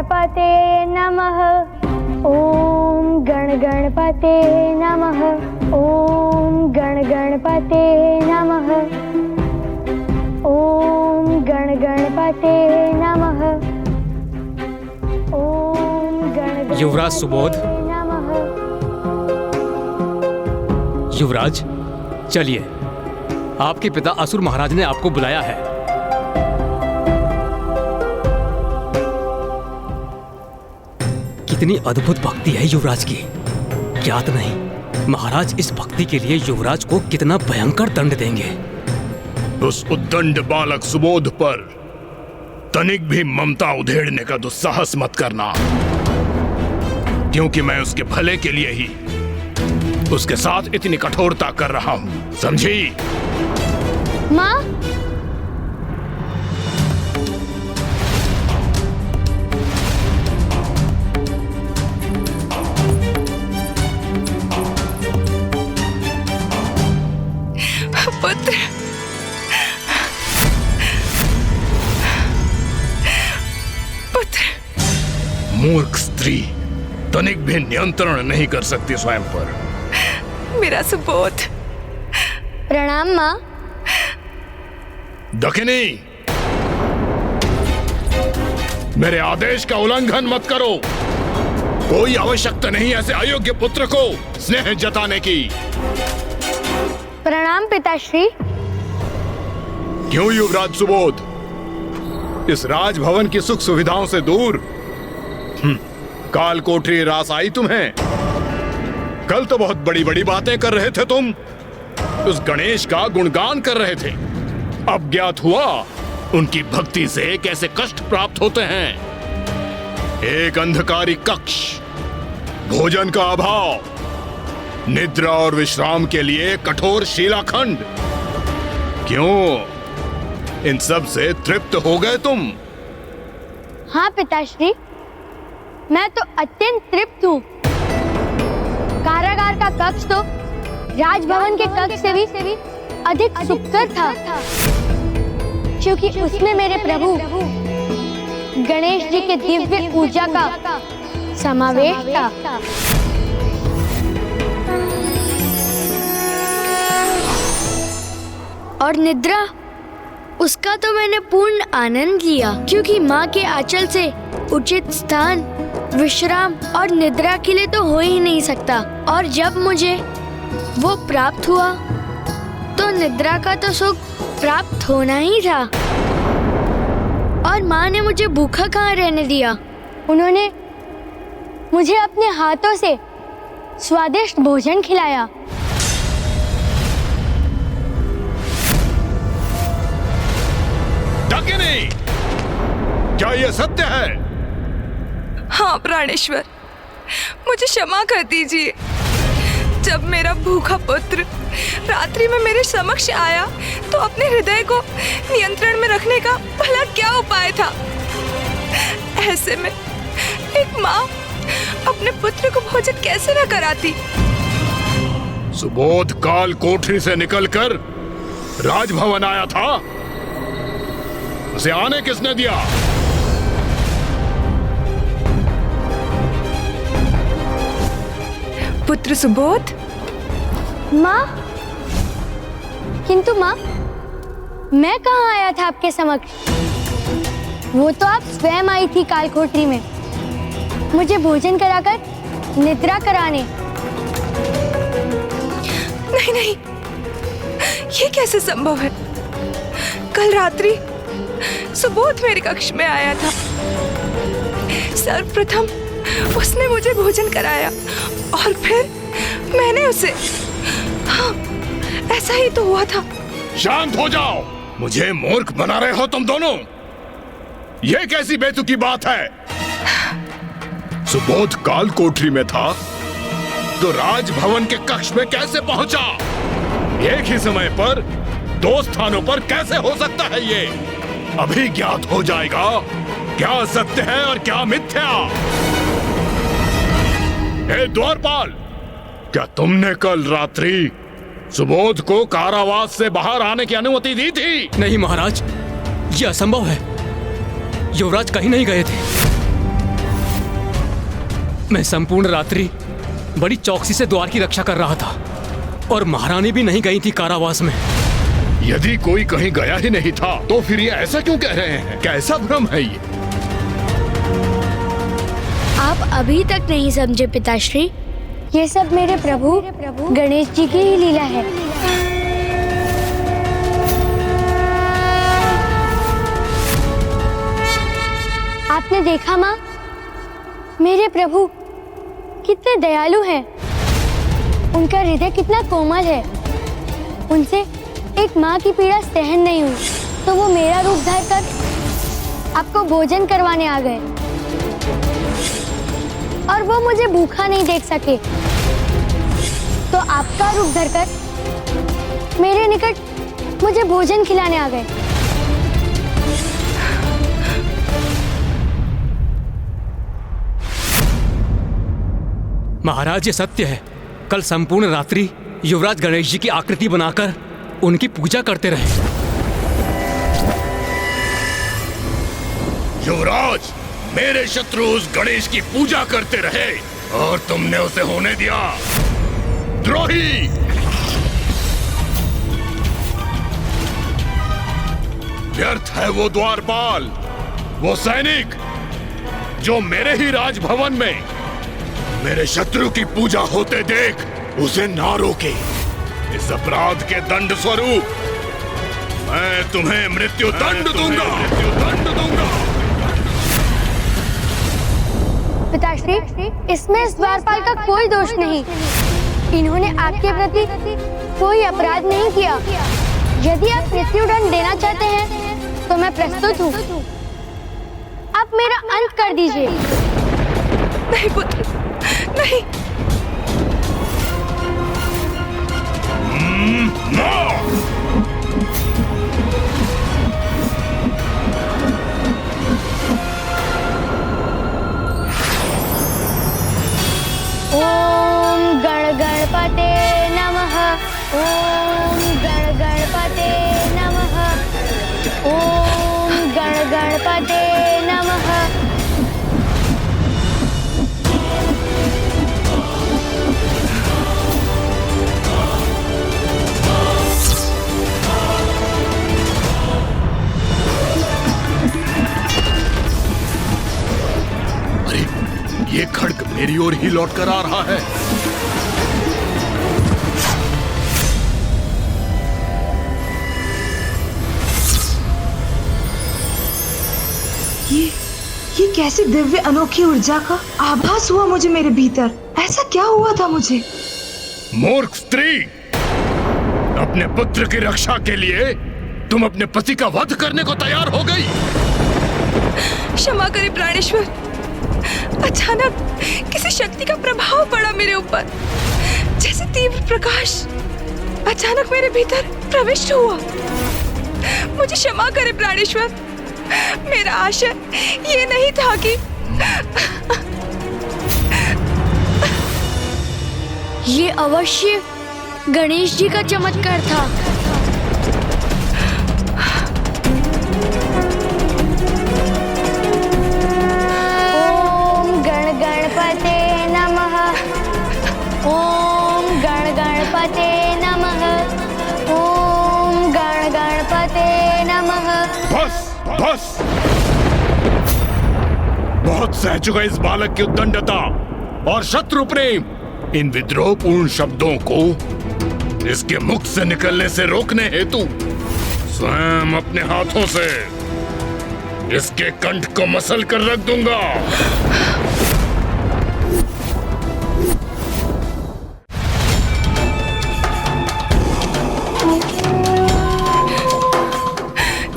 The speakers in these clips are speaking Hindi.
गणपते नमः। ओम गणपते नमः। ओम गणपते नमः। ओम गणपते नमः। ओम गणपते युवराज सुबोध। नमः। युवराज चलिए, आपके पिता असुर महाराज ने आपको बुलाया है। कितनी अद्भुत भक्ति है युवराज की, ज्ञात नहीं महाराज इस भक्ति के लिए युवराज को कितना भयंकर दंड देंगे। उस उद्दंड बालक सुबोध पर तनिक भी ममता उधेड़ने का दुस्साहस मत करना, क्योंकि मैं उसके भले के लिए ही उसके साथ इतनी कठोरता कर रहा हूं, समझी? माँ, पुत्र, पुत्र। मूर्ख स्त्री तनिक भी नियंत्रण नहीं कर सकती स्वयं पर। मेरा सुबोध। प्रणाम माँ। दखिनी, मेरे आदेश का उल्लंघन मत करो। कोई आवश्यकता नहीं ऐसे अयोग्य पुत्र को स्नेह जताने की। प्रणाम पिताश्री। क्यों युवराज सुबोध, इस राजभवन की सुख सुविधाओं से दूर काल कोठरी रास आई तुम्हें? कल तो बहुत बड़ी बड़ी बातें कर रहे थे तुम, उस गणेश का गुणगान कर रहे थे। अब ज्ञात हुआ उनकी भक्ति से कैसे कष्ट प्राप्त होते हैं। एक अंधकारी कक्ष, भोजन का अभाव, निद्रा और विश्राम के लिए कठोर शिलाखंड। क्यों, इन सब से तृप्त हो गए तुम? हाँ पिताश्री, मैं तो अत्यंत तृप्त हूँ। कारागार का कक्ष तो राजभवन के कक्ष से भी अधिक सुखकर था, क्योंकि उसमें मेरे प्रभु गणेश जी के दिव्य ऊर्जा का समावेश था। और निद्रा, उसका तो मैंने पूर्ण आनंद लिया, क्योंकि माँ के आंचल से उचित स्थान, विश्राम और निद्रा के लिए तो हो ही नहीं सकता। और जब मुझे वो प्राप्त हुआ तो निद्रा का तो सुख प्राप्त होना ही था। और माँ ने मुझे भूखा कहाँ रहने दिया। उन्होंने मुझे अपने हाथों से स्वादिष्ट भोजन खिलाया। डाकिनी, क्या यह सत्य है? हाँ प्राणेश्वर, मुझे क्षमा कर दीजिए। जब मेरा भूखा पुत्र रात्रि में मेरे समक्ष आया तो अपने हृदय को नियंत्रण में रखने का भला क्या उपाय था। ऐसे में एक माँ अपने पुत्र को भोजन कैसे न कराती। सुबोध काल कोठरी से निकलकर राजभवन आया था, उसे आने किसने दिया? पुत्र सुबोध। माँ, किंतु माँ, मैं कहाँ आया था आपके समक्ष? वो तो आप स्वयं आई थी काल कोठरी में, मुझे भोजन कराकर निद्रा कराने। नहीं नहीं, ये कैसे संभव है? कल रात्रि सुबोध मेरे कक्ष में आया था। सर्वप्रथम उसने मुझे भोजन कराया और फिर मैंने उसे। हाँ, ऐसा ही तो हुआ था। शांत हो जाओ, मुझे मूर्ख बना रहे हो तुम दोनों। यह कैसी बेतुकी बात है? सुबोध काल कोठरी में था तो राजभवन के कक्ष में कैसे पहुंचा? एक ही समय पर दो स्थानों पर कैसे हो सकता है ये? अभी ज्ञात हो जाएगा क्या सत्य है और क्या मिथ्या। हे द्वारपाल, क्या तुमने कल रात्रि सुबोध को कारावास से बाहर आने की अनुमति दी थी? नहीं महाराज, यह असंभव है। युवराज कहीं नहीं गए थे। मैं संपूर्ण रात्रि बड़ी चौकसी से द्वार की रक्षा कर रहा था और महारानी भी नहीं गई थी कारावास में। यदि कोई कहीं गया ही नहीं था तो फिर ये ऐसा क्यों कह रहे हैं? कैसा भ्रम है ये? आप अभी तक नहीं समझे पिताश्री, ये सब मेरे प्रभु गणेश जी की ही लीला है। आपने देखा माँ, मेरे प्रभु कितने दयालु हैं। उनका हृदय कितना कोमल है। उनसे एक माँ की पीड़ा सहन नहीं हुई तो वो मेरा रूप धर कर आपको भोजन करवाने आ गए, और वो मुझे भूखा नहीं देख सके तो आपका रूप धरकर मेरे निकट मुझे भोजन खिलाने आ गए। महाराज ये सत्य है, कल संपूर्ण रात्रि युवराज गणेश जी की आकृति बनाकर उनकी पूजा करते रहे। युवराज, मेरे शत्रु उस गणेश की पूजा करते रहे और तुमने उसे होने दिया। द्रोही! व्यर्थ है वो द्वारपाल, वो सैनिक जो मेरे ही राजभवन में मेरे शत्रु की पूजा होते देख उसे ना रोके। इस अपराध के दंड स्वरूप मैं तुम्हें मृत्यु दंड दूंगा। पिताश्री, इसमें इस द्वारपाल का कोई दोष नहीं। इन्होंने आपके प्रति कोई अपराध नहीं किया। यदि आप मृत्युदंड देना चाहते हैं तो मैं प्रस्तुत हूँ। आप मेरा अंत कर दीजिए। नहीं पुत्र, नहीं। ओम गण गणपते नमः। ओम गण गणपते नमः। ओम गण गणपते नमः। अरे, ये खड्ग मेरी ओर ही लौट कर आ रहा है। ये कैसी दिव्य अनोखी ऊर्जा का आभास हुआ मुझे मेरे भीतर। ऐसा क्या हुआ था मुझे? मूर्ख स्त्री, अपने पुत्र की रक्षा के लिए तुम अपने पति का वध करने को तैयार हो गई। क्षमा करे प्राणेश्वर, अचानक किसी शक्ति का प्रभाव पड़ा मेरे ऊपर, जैसे तीव्र प्रकाश अचानक मेरे भीतर प्रविष्ट हुआ। मुझे क्षमा करे प्राणेश्वर, मेरा आशय ये नहीं था कि ये अवश्य गणेश जी का चमत्कार था। ओम गण गणपते नमः। ओम गण गणपते नमः। ओम गण गणपते नमः। बस बस, बहुत सह चुका इस बालक की उद्दंडता और शत्रु प्रेम। इन विद्रोहपूर्ण शब्दों को इसके मुख से निकलने से रोकने हेतु स्वयं अपने हाथों से इसके कंठ को मसल कर रख दूंगा।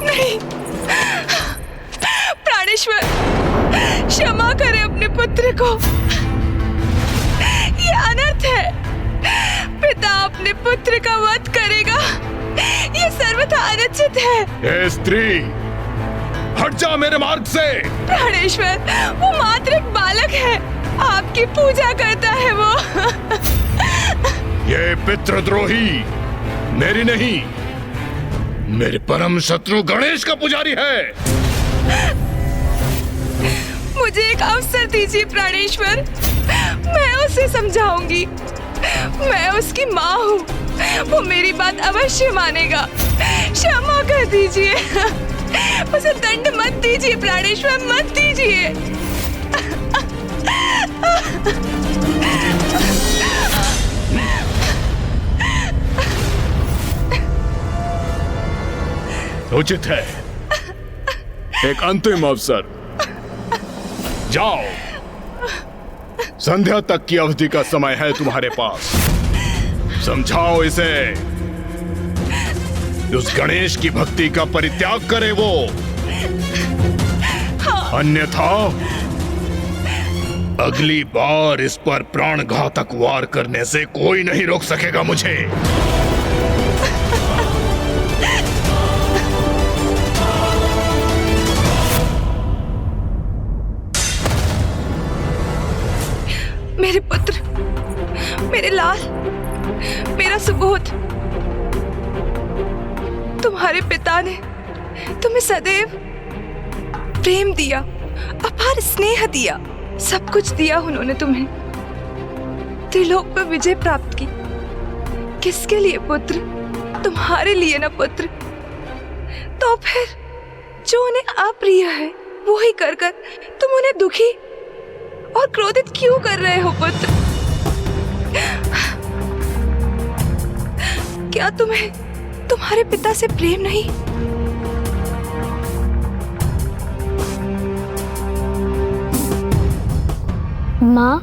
नहीं, प्राणेश्वर, क्षमा करे अपने पुत्र को। ये अनर्थ है। पिता अपने पुत्र का वध करेगा, ये सर्वथा अनुचित है। ए स्त्री, हट जा मेरे मार्ग से। प्राणेश्वर, वो मात्र एक बालक है, आपकी पूजा करता है वो। ये पितृद्रोही मेरी नहीं, मेरे परम शत्रु गणेश का पुजारी है। मुझे एक अवसर दीजिए प्राणेश्वर, मैं उसे समझाऊंगी। मैं उसकी माँ हूँ, वो मेरी बात अवश्य मानेगा। क्षमा कर दीजिए, उसे दंड मत दीजिए प्राणेश्वर, मत दीजिए। उचित है, एक अंतिम अवसर। जाओ, संध्या तक की अवधि का समय है तुम्हारे पास। समझाओ इसे, उस गणेश की भक्ति का परित्याग करे वो, अन्यथा अगली बार इस पर प्राणघातक वार करने से कोई नहीं रोक सकेगा मुझे। मेरे पुत्र, मेरे लाल, मेरा सुबोध, तुम्हारे पिता ने तुम्हें सदैव प्रेम दिया, अपार स्नेह दिया, सब कुछ दिया उन्होंने तुम्हें। त्रिलोक पर विजय प्राप्त की, किसके लिए पुत्र? तुम्हारे लिए ना पुत्र। तो फिर जो उन्हें अप्रिय है वो ही कर कर तुम उन्हें दुखी और क्रोधित क्यों कर रहे हो पुत्र? क्या तुम्हें तुम्हारे पिता से प्रेम नहीं? माँ,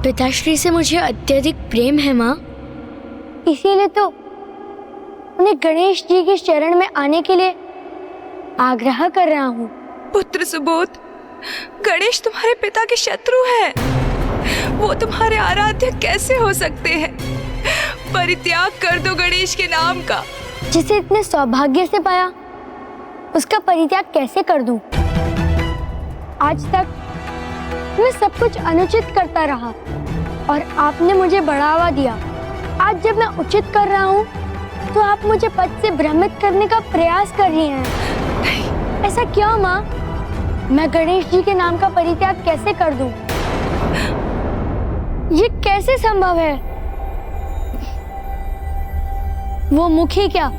पिताश्री से मुझे अत्यधिक प्रेम है माँ, इसीलिए तो उन्हें गणेश जी के शरण में आने के लिए आग्रह कर रहा हूँ। पुत्र सुबोध, गणेश तुम्हारे पिता के शत्रु हैं। वो तुम्हारे आराध्य कैसे हो सकते हैं? परित्याग कर दो गणेश के नाम का। जिसे इतने सौभाग्य से पाया, उसका परित्याग कैसे कर दूं? आज तक मैं सब कुछ अनुचित करता रहा और आपने मुझे बढ़ावा दिया। आज जब मैं उचित कर रहा हूँ तो आप मुझे पद से भ्रमित करने का प्रयास कर रही हैं। ऐसा क्यों माँ? मैं गणेश जी के नाम का परित्याग कैसे कर दूं? ये कैसे संभव है? वो मुखी क्या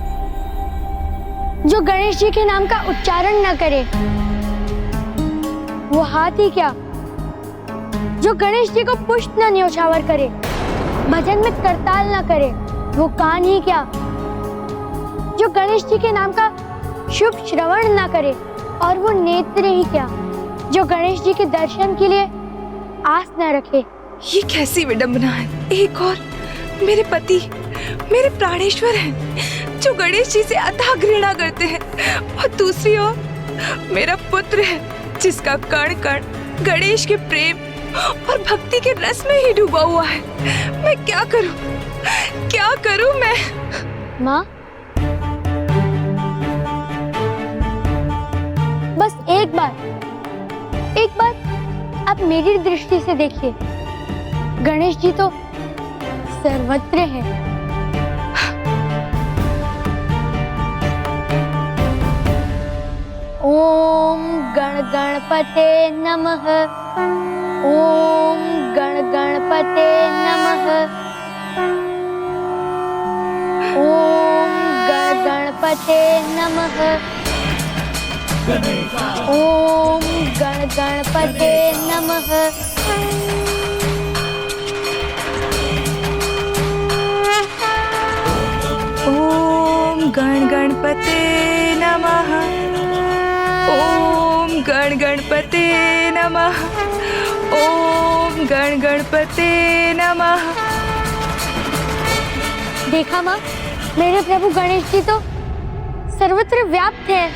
जो गणेश जी के नाम का उच्चारण न करे? वो हाथी क्या जो गणेश जी को पुष्प न न्योछावर करे, भजन में करताल न करे? वो कान ही क्या जो गणेश जी के नाम का शुभ श्रवण न करे? और वो नेत्र ही क्या जो गणेश जी के दर्शन के लिए आस न रखे? ये कैसी विडंबना है। एक और मेरे पति, मेरे प्राणेश्वर हैं जो गणेश जी से अथाह घृणा करते हैं, और दूसरी ओर मेरा पुत्र है जिसका कण कण गणेश के प्रेम और भक्ति के रस में ही डूबा हुआ है। मैं क्या करूं? क्या करूं मैं? माँ, बस एक बार आप मेरी दृष्टि से देखिए। गणेश जी तो सर्वत्र है। ओम गण गणपते नमः। ओम गण गणपते नमः। ओम गण गणपते नमः। ओम गण गणपते नमः। ओम गण गणपते नमः। ओम गण गणपते नमः। ओम गण गणपते नमः। देखा माँ, मेरे प्रभु गणेश जी तो सर्वत्र व्याप्त है।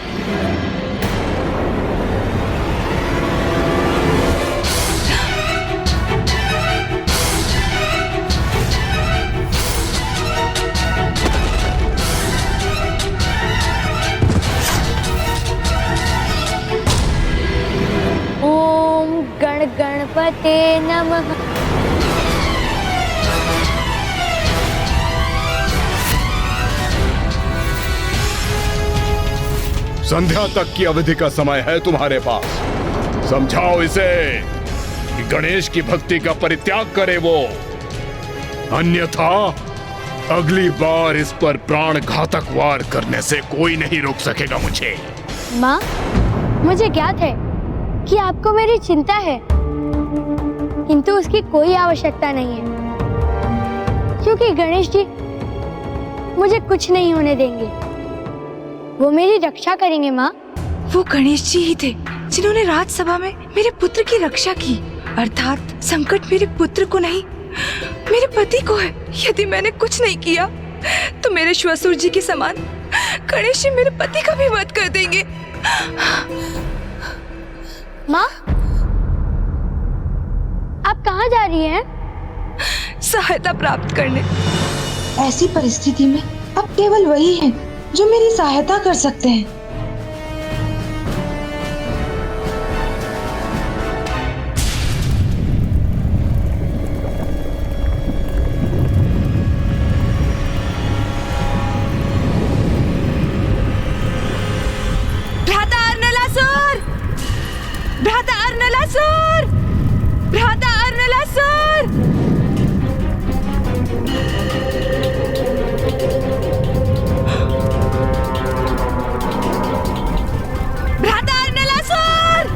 गणपते नमः। संध्या तक की अवधि का समय है तुम्हारे पास। समझाओ इसे कि गणेश की भक्ति का परित्याग करे वो, अन्यथा अगली बार इस पर प्राण घातक वार करने से कोई नहीं रोक सकेगा मुझे। माँ, मुझे ज्ञात है कि आपको मेरी चिंता है, किंतु उसकी कोई आवश्यकता नहीं है, क्योंकि गणेश जी मुझे कुछ नहीं होने देंगे। वो मेरी रक्षा करेंगे माँ। वो गणेश जी ही थे जिन्होंने राजसभा में मेरे पुत्र की रक्षा की, अर्थात संकट मेरे पुत्र को नहीं, मेरे पति को है। यदि मैंने कुछ नहीं किया तो मेरे श्वशुर जी के समान गणेश जी मेरे पति का भी वध कर देंगे। माँ, आप कहाँ जा रही हैं? सहायता प्राप्त करने। ऐसी परिस्थिति में अब केवल वही हैं जो मेरी सहायता कर सकते हैं। भ्राता अर्नलासुर! भ्राता अर्नलासुर! भ्राता अर्नलासुर! भ्राता अर्नलासुर!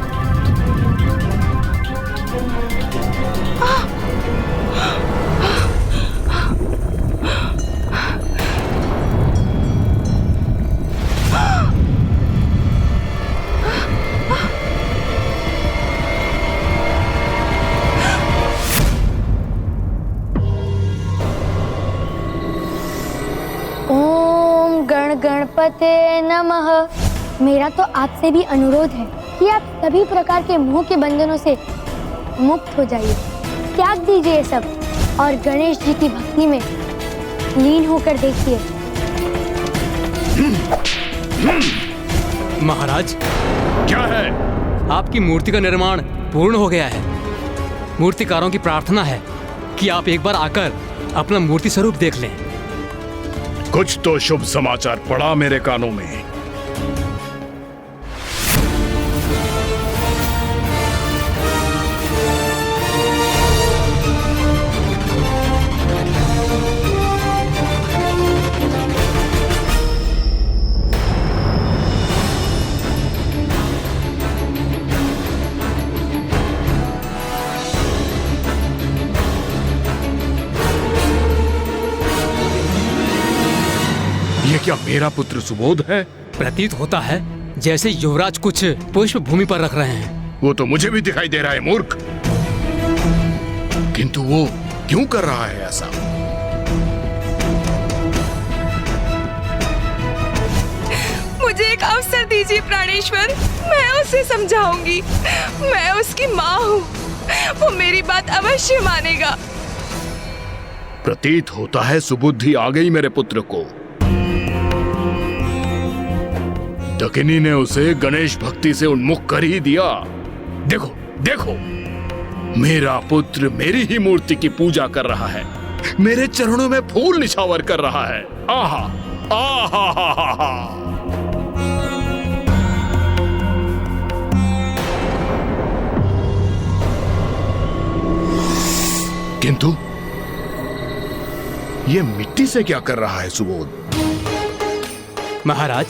ओम गण गणपते नमः। मेरा तो आपसे भी अनुरोध है कि आप सभी प्रकार के मोह के बंधनों से मुक्त हो जाइए, त्याग दीजिए ये सब और गणेश जी की भक्ति में लीन होकर देखिए। महाराज, क्या है? आपकी मूर्ति का निर्माण पूर्ण हो गया है। मूर्तिकारों की प्रार्थना है कि आप एक बार आकर अपना मूर्ति स्वरूप देख लें। कुछ तो शुभ समाचार पड़ा मेरे कानों में। ये क्या मेरा पुत्र सुबोध है? प्रतीत होता है जैसे युवराज कुछ पुष्प भूमि पर रख रहे हैं। वो तो मुझे भी दिखाई दे रहा है मूर्ख, किंतु वो क्यों कर रहा है ऐसा? मुझे एक अवसर दीजिए प्राणेश्वर, मैं उसे समझाऊंगी। मैं उसकी माँ हूँ, वो मेरी बात अवश्य मानेगा। प्रतीत होता है सुबुद्धि आ गई मेरे पुत्र को। डकिनी ने उसे गणेश भक्ति से उन्मुख कर ही दिया। देखो देखो, मेरा पुत्र मेरी ही मूर्ति की पूजा कर रहा है, मेरे चरणों में फूल निछावर कर रहा है। आहा आहा हा हा हा। किंतु ये मिट्टी से क्या कर रहा है सुबोध? महाराज,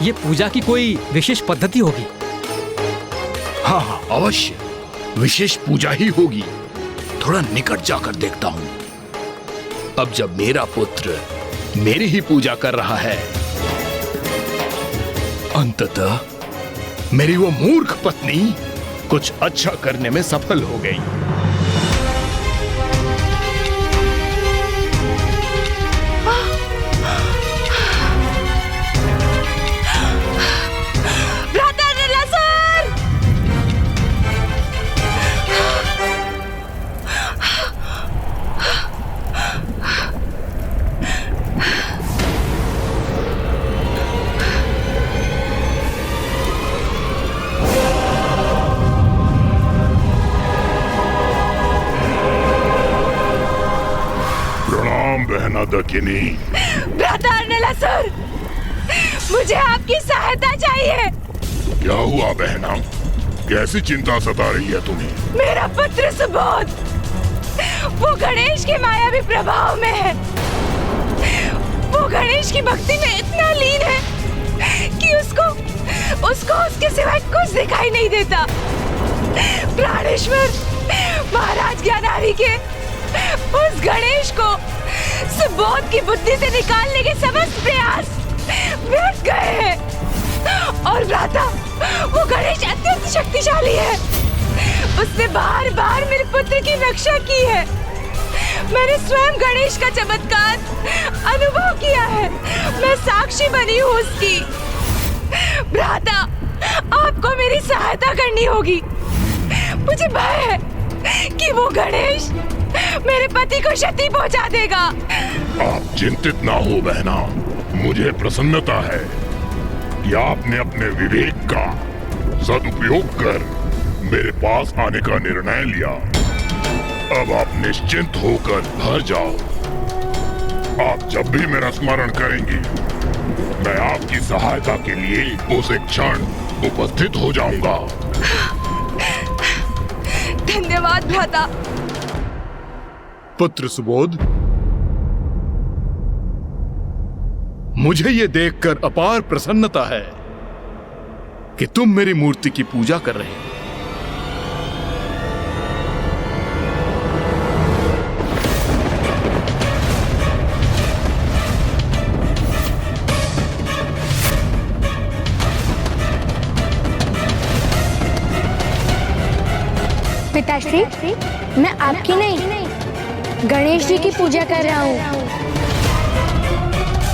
ये पूजा की कोई विशेष पद्धति होगी। हाँ हाँ अवश्य, विशेष पूजा ही होगी। थोड़ा निकट जाकर देखता हूं। अब जब मेरा पुत्र मेरी ही पूजा कर रहा है, अंततः मेरी वो मूर्ख पत्नी कुछ अच्छा करने में सफल हो गई। दकिनी, भ्राता अर्नलासुर, मुझे आपकी सहायता चाहिए। क्या हुआ बहना? कैसी चिंता सता रही है तुम्हें? मेरा पुत्र सुबोध, वो गणेश के मायावी प्रभाव में है। वो गणेश की भक्ति में इतना लीन है कि उसको उसके सिवाय कुछ दिखाई नहीं देता। प्राणेश्वर, महाराज ज्ञानारी के उस गणेश को सुबोध की बुद्धि से निकालने के समस्त प्रयास व्यर्थ गए हैं। और भ्राता, वो गणेश अत्यंत शक्तिशाली है। उसने बार बार मेरे पुत्र की रक्षा की है। मैंने स्वयं गणेश का चमत्कार अनुभव किया है। मैं साक्षी बनी हूँ उसकी। भ्राता, आपको मेरी सहायता करनी होगी। मुझे भय है कि वो गणेश मेरे पति को क्षति पहुंचा देगा। आप चिंतित ना हो बहना, मुझे प्रसन्नता है कि आपने अपने विवेक का सदुपयोग कर मेरे पास आने का निर्णय लिया। अब आप निश्चिंत होकर घर जाओ। आप जब भी मेरा स्मरण करेंगी, मैं आपकी सहायता के लिए उस एक क्षण उपस्थित हो जाऊंगा। धन्यवाद भ्राता। पुत्र सुबोध, मुझे ये देखकर अपार प्रसन्नता है कि तुम मेरी मूर्ति की पूजा कर रहे हो। पिताश्री, मैं आपकी नहीं गणेश जी की पूजा कर रहा हूँ।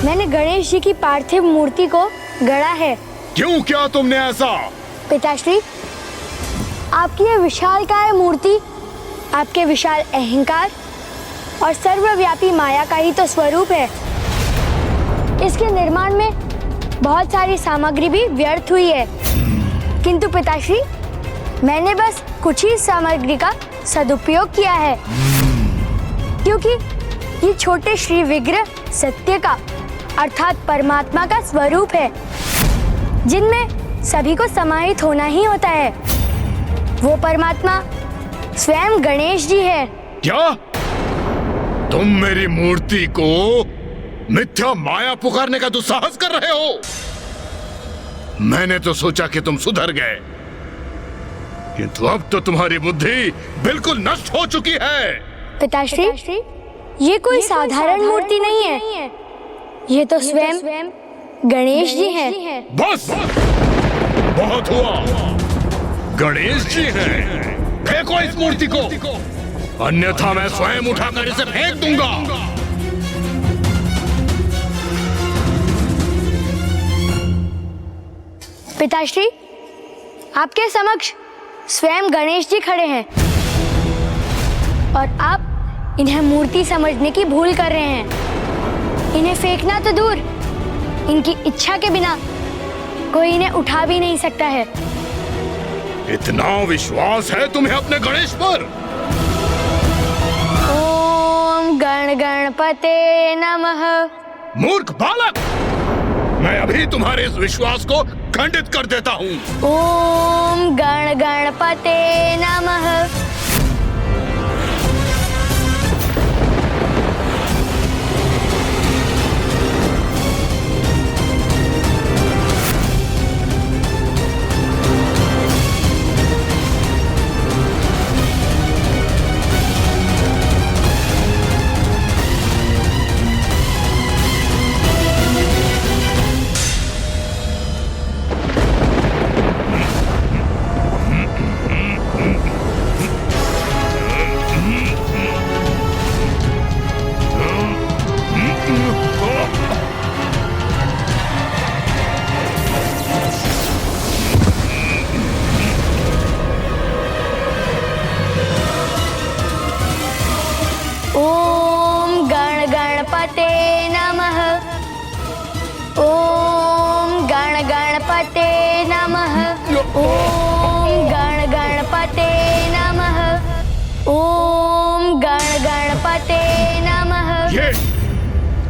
मैंने गणेश जी की पार्थिव मूर्ति को गढ़ा है। क्यों, क्या तुमने ऐसा? पिताश्री, आपकी यह विशालकाय मूर्ति आपके विशाल अहंकार और सर्वव्यापी माया का ही तो स्वरूप है। इसके निर्माण में बहुत सारी सामग्री भी व्यर्थ हुई है, किंतु पिताश्री, मैंने बस कुछ ही सामग्री का सदुपयोग किया है, क्योंकि ये छोटे श्री विग्रह सत्य का अर्थात परमात्मा का स्वरूप है, जिनमें सभी को समाहित होना ही होता है। वो परमात्मा स्वयं गणेश जी है। क्या तुम मेरी मूर्ति को मिथ्या माया पुकारने का दुस्साहस कर रहे हो? मैंने तो सोचा कि तुम सुधर गए, किंतु अब तो तुम्हारी बुद्धि बिल्कुल नष्ट हो चुकी है। पिताश्री, ये कोई साधारण मूर्ति नहीं है, ये तो स्वयं गणेश जी हैं। बस, बहुत हुआ। गणेश जी हैं। फेंको इस मूर्ति को, अन्यथा मैं स्वयं उठाकर इसे फेंक दूंगा। पिताश्री, आपके समक्ष स्वयं गणेश जी खड़े हैं और आप इन्हें मूर्ति समझने की भूल कर रहे हैं। इन्हें फेंकना तो दूर, इनकी इच्छा के बिना कोई इन्हें उठा भी नहीं सकता है। इतना विश्वास है तुम्हें अपने गणेश पर? ओम गण गणपते नमः। मूर्ख बालक, मैं अभी तुम्हारे इस विश्वास को खंडित कर देता हूँ। ओम गण गणपते नमः।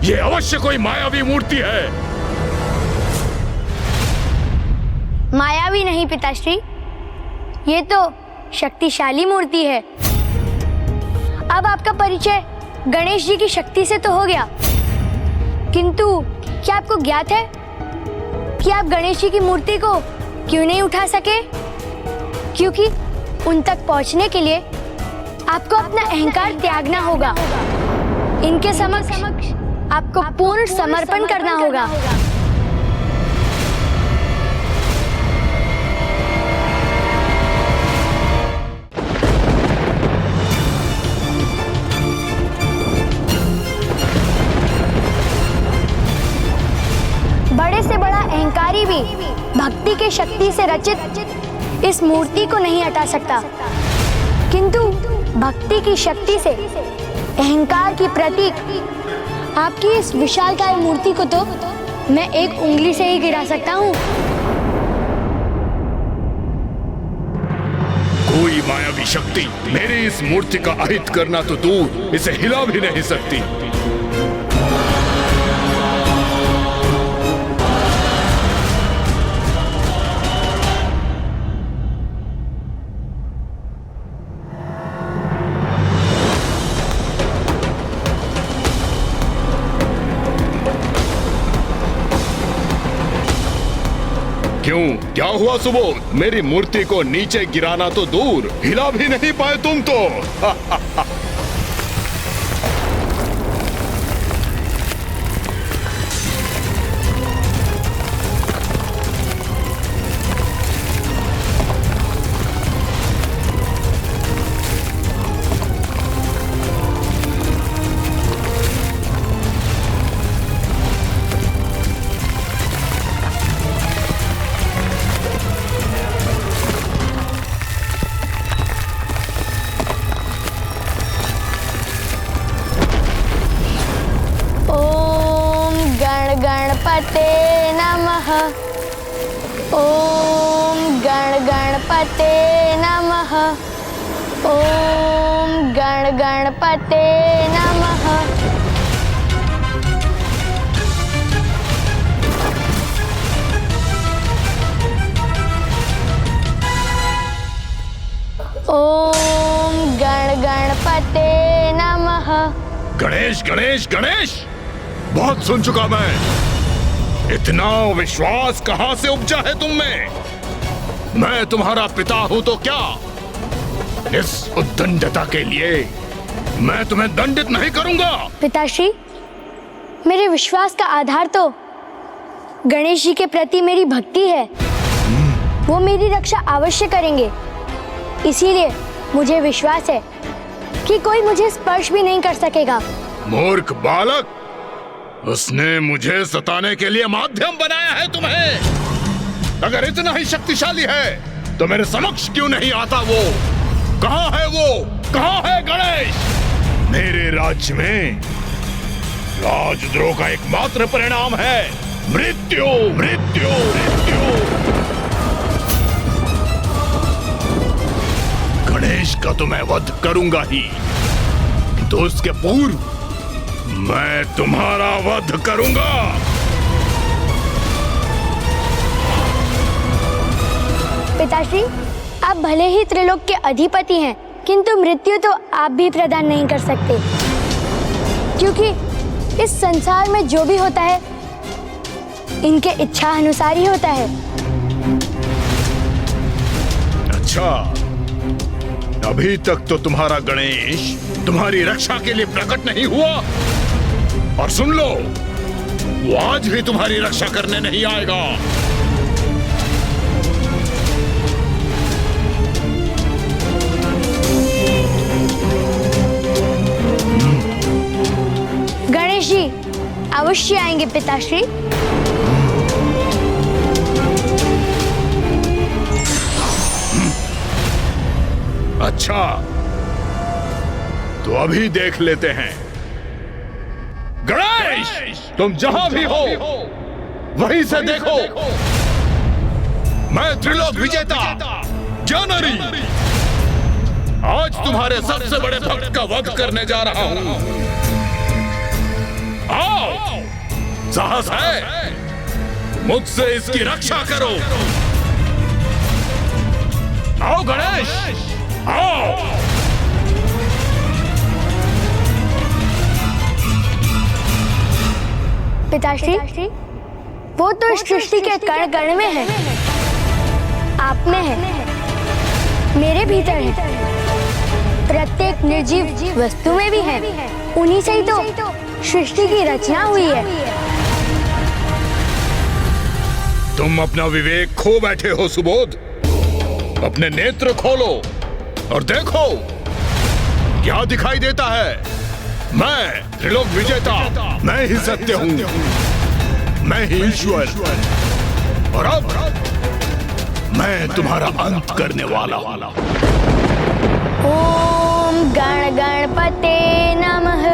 ये अवश्य कोई मायावी मूर्ति है। मायावी नहीं पिताश्री, ये तो शक्तिशाली मूर्ति है। अब आपका परिचय गणेश जी की शक्ति से तो हो गया, किंतु क्या आपको ज्ञात है कि आप गणेश जी की मूर्ति को क्यों नहीं उठा सके? क्योंकि उन तक पहुंचने के लिए आपको अपना अहंकार त्यागना होगा। इनके समक्ष आपको पूर्ण समर्पण करना होगा। बड़े से बड़ा अहंकारी भी भक्ति के शक्ति से रचित इस मूर्ति को नहीं हटा सकता, किंतु भक्ति की शक्ति से अहंकार की प्रतीक आपकी इस विशालकाय मूर्ति को तो मैं एक उंगली से ही गिरा सकता हूँ। कोई मायावी शक्ति मेरी इस मूर्ति का अहित करना तो दूर, इसे हिला भी नहीं सकती। क्यों, क्या हुआ सुबोध? मेरी मूर्ति को नीचे गिराना तो दूर, हिला भी नहीं पाए तुम तो। गणपते नमः। ओम गणपते नमः। ओम गणपते नमः। ओम गणपते नमः। गणेश गणेश गणेश, बहुत सुन चुका मैं। इतना विश्वास कहां से उपजा है तुम में? मैं तुम्हारा पिता हूं तो क्या? इस उद्दंडता के लिए मैं तुम्हें दंडित नहीं करूंगा। पिताश्री, मेरे विश्वास का आधार तो गणेश जी के प्रति मेरी भक्ति है। वो मेरी रक्षा अवश्य करेंगे, इसीलिए मुझे विश्वास है कि कोई मुझे स्पर्श भी नहीं कर सकेगा। मूर्ख बालक, उसने मुझे सताने के लिए माध्यम बनाया है तुम्हें। अगर इतना ही शक्तिशाली है तो मेरे समक्ष क्यों नहीं आता? वो कहां है? वो कहां है गणेश? मेरे राज्य में राजद्रोह का एकमात्र परिणाम है मृत्यु, मृत्यु, मृत्यु। गणेश का तो मैं वध करूंगा ही, तो उसके पूर्व मैं तुम्हारा वध करूंगा। पिताश्री, आप भले ही त्रिलोक के अधिपति हैं, किंतु मृत्यु तो आप भी प्रदान नहीं कर सकते, क्योंकि इस संसार में जो भी होता है इनके इच्छा अनुसार ही होता है। अच्छा, अभी तक तो तुम्हारा गणेश तुम्हारी रक्षा के लिए प्रकट नहीं हुआ, और सुन लो, वो आज भी तुम्हारी रक्षा करने नहीं आएगा। गणेश जी अवश्य आएंगे पिताश्री। अच्छा, तो अभी देख लेते हैं। गणेश, तुम जहां भी हो वहीं से देखो। मैं त्रिलोक विजेता जानरी आज तुम्हारे सबसे बड़े भक्त का वध करने जा रहा हूं। आओ, साहस है? मुझसे इसकी रक्षा करो। आओ गणेश। गणेश, आओ। पिताश्री, वो तो सृष्टि के कण कण में है, आप में है, मेरे भीतर है, प्रत्येक निर्जीव वस्तु में भी है। उन्हीं से ही तो सृष्टि की रचना हुई है। तुम अपना विवेक खो बैठे हो सुबोध। अपने नेत्र खोलो और देखो क्या दिखाई देता है। मैं त्रिलोक विजेता, मैं ही सत्य हूँ, मैं ही ईश्वर, और अब मैं तुम्हारा अंत करने वाला हूँ। ओम गण गणपते नमः,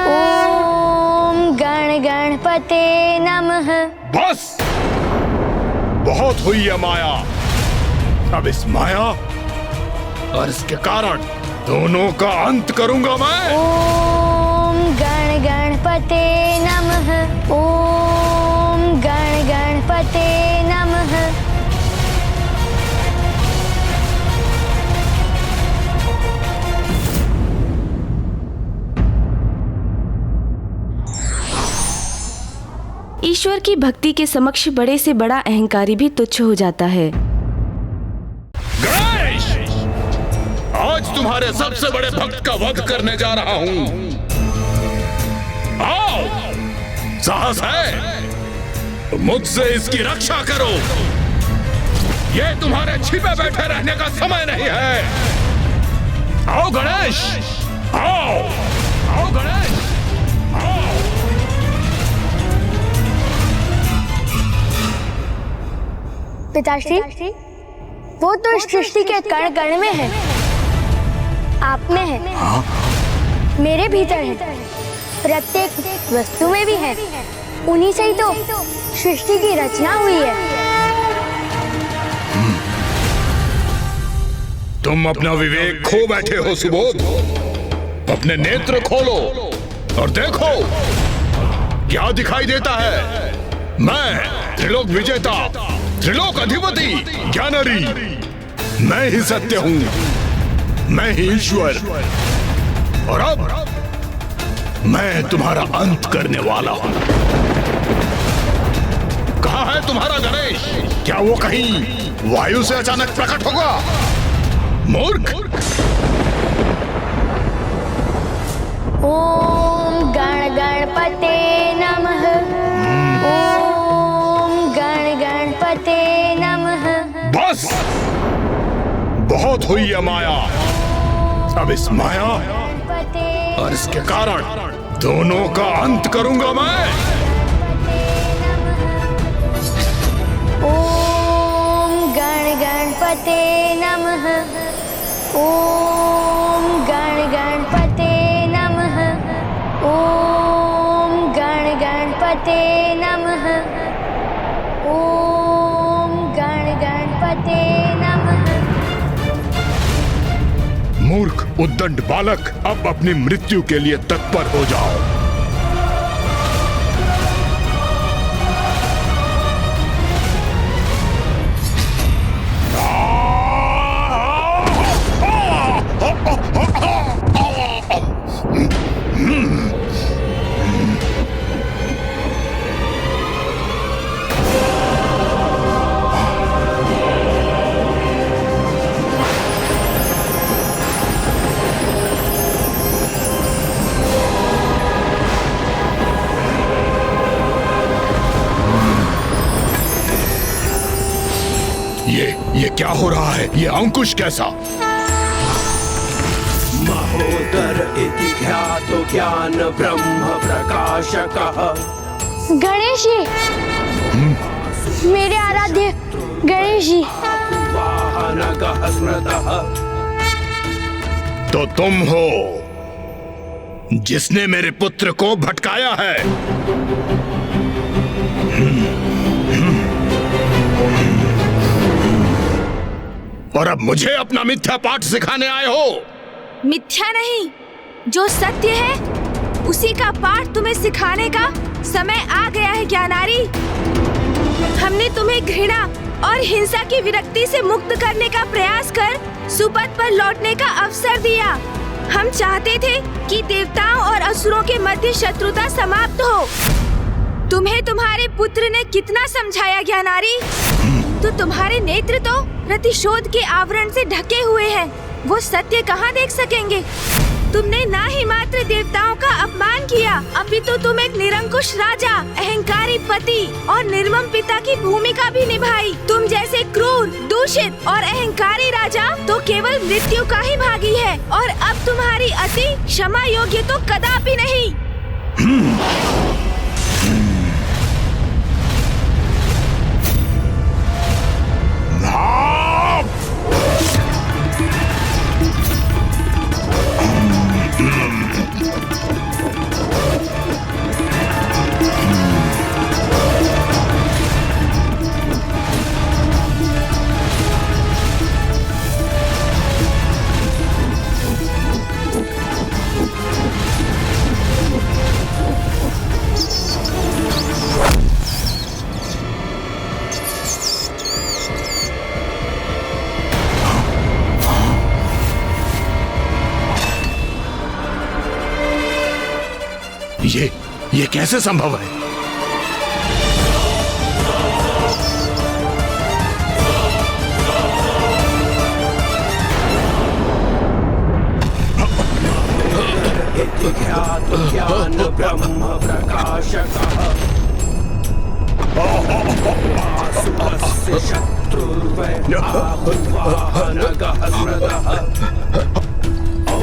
ओम गण गणपते नमः। बस, बहुत हुई है माया। अब इस माया और इसके कारण दोनों का अंत करूंगा मैं। ओम गण गणपते नमः, ओम गण गणपते नमः। ईश्वर की भक्ति के समक्ष बड़े से बड़ा अहंकारी भी तुच्छ हो जाता है। गणेश, आज तुम्हारे सबसे बड़े भक्त का वध करने जा रहा हूं। आओ, साहस है तो मुझसे इसकी रक्षा करो। ये तुम्हारे छिपे बैठे रहने का समय नहीं है। आओ गणेश, आओ, आओ गणेश, आओ। पिताश्री, वो तो सृष्टि के कण कण में है, आप में है, मेरे भीतर है, प्रत्येक वस्तु में भी है। उन्हीं से ही तो सृष्टि की रचना हुई है। तुम अपना विवेक खो बैठे हो सुबोध। अपने नेत्र खोलो और देखो क्या दिखाई देता है। मैं त्रिलोक विजेता, त्रिलोक अधिपति, ज्ञानरी, मैं ही सत्य हूँ, मैं ही ईश्वर, और अब मैं तुम्हारा अंत करने वाला हूँ। कहाँ है तुम्हारा गणेश? क्या वो कहीं वायु से अचानक प्रकट होगा? मूर्ख! ओम गण गणपते नमः, ओम गण गणपते नमः। बस, बहुत हुई है माया। अब इस माया और इसके कारण दोनों का अंत करूंगा मैं। ओम गण गणपते नमः, ओम गण गणपते नमः, ओम गण गणपते नमः, ओम गण गणपते नमः। मूर्ख उद्दंड बालक, अब अपनी मृत्यु के लिए तत्पर हो जाओ। ये क्या हो रहा है? ये अंकुश कैसा? महोदर इति ख्यातो ज्ञान ब्रह्म प्रकाशकः। गणेश जी, मेरे आराध्य गणेश जी। वाहनगः स्मृतः। तो तुम हो जिसने मेरे पुत्र को भटकाया है। और अब मुझे अपना मिथ्या पाठ सिखाने आए हो? मिथ्या नहीं, जो सत्य है उसी का पाठ तुम्हें सिखाने का समय आ गया है ज्ञानारी। हमने तुम्हें घृणा और हिंसा की विरक्ति से मुक्त करने का प्रयास कर सुपथ पर लौटने का अवसर दिया। हम चाहते थे कि देवताओं और असुरों के मध्य शत्रुता समाप्त हो। तुम्हें तुम्हारे पुत्र ने कितना समझाया ज्ञानारी, तो तुम्हारे नेत्र तो प्रतिशोध के आवरण से ढके हुए हैं। वो सत्य कहाँ देख सकेंगे? तुमने ना ही मात्र देवताओं का अपमान किया, अपितु तुम एक निरंकुश राजा, अहंकारी पति और निर्मम पिता की भूमिका भी निभाई। तुम जैसे क्रूर, दूषित और अहंकारी राजा तो केवल मृत्यु का ही भागी है, और अब तुम्हारी अति क्षमा योग्य तो कदापि नहीं। ये कैसे संभव है? ज्ञान ब्रह्म प्रकाशकः आसुरस्य शत्रुर्वैवाहुर्वाहनगः स्मृतः ॐ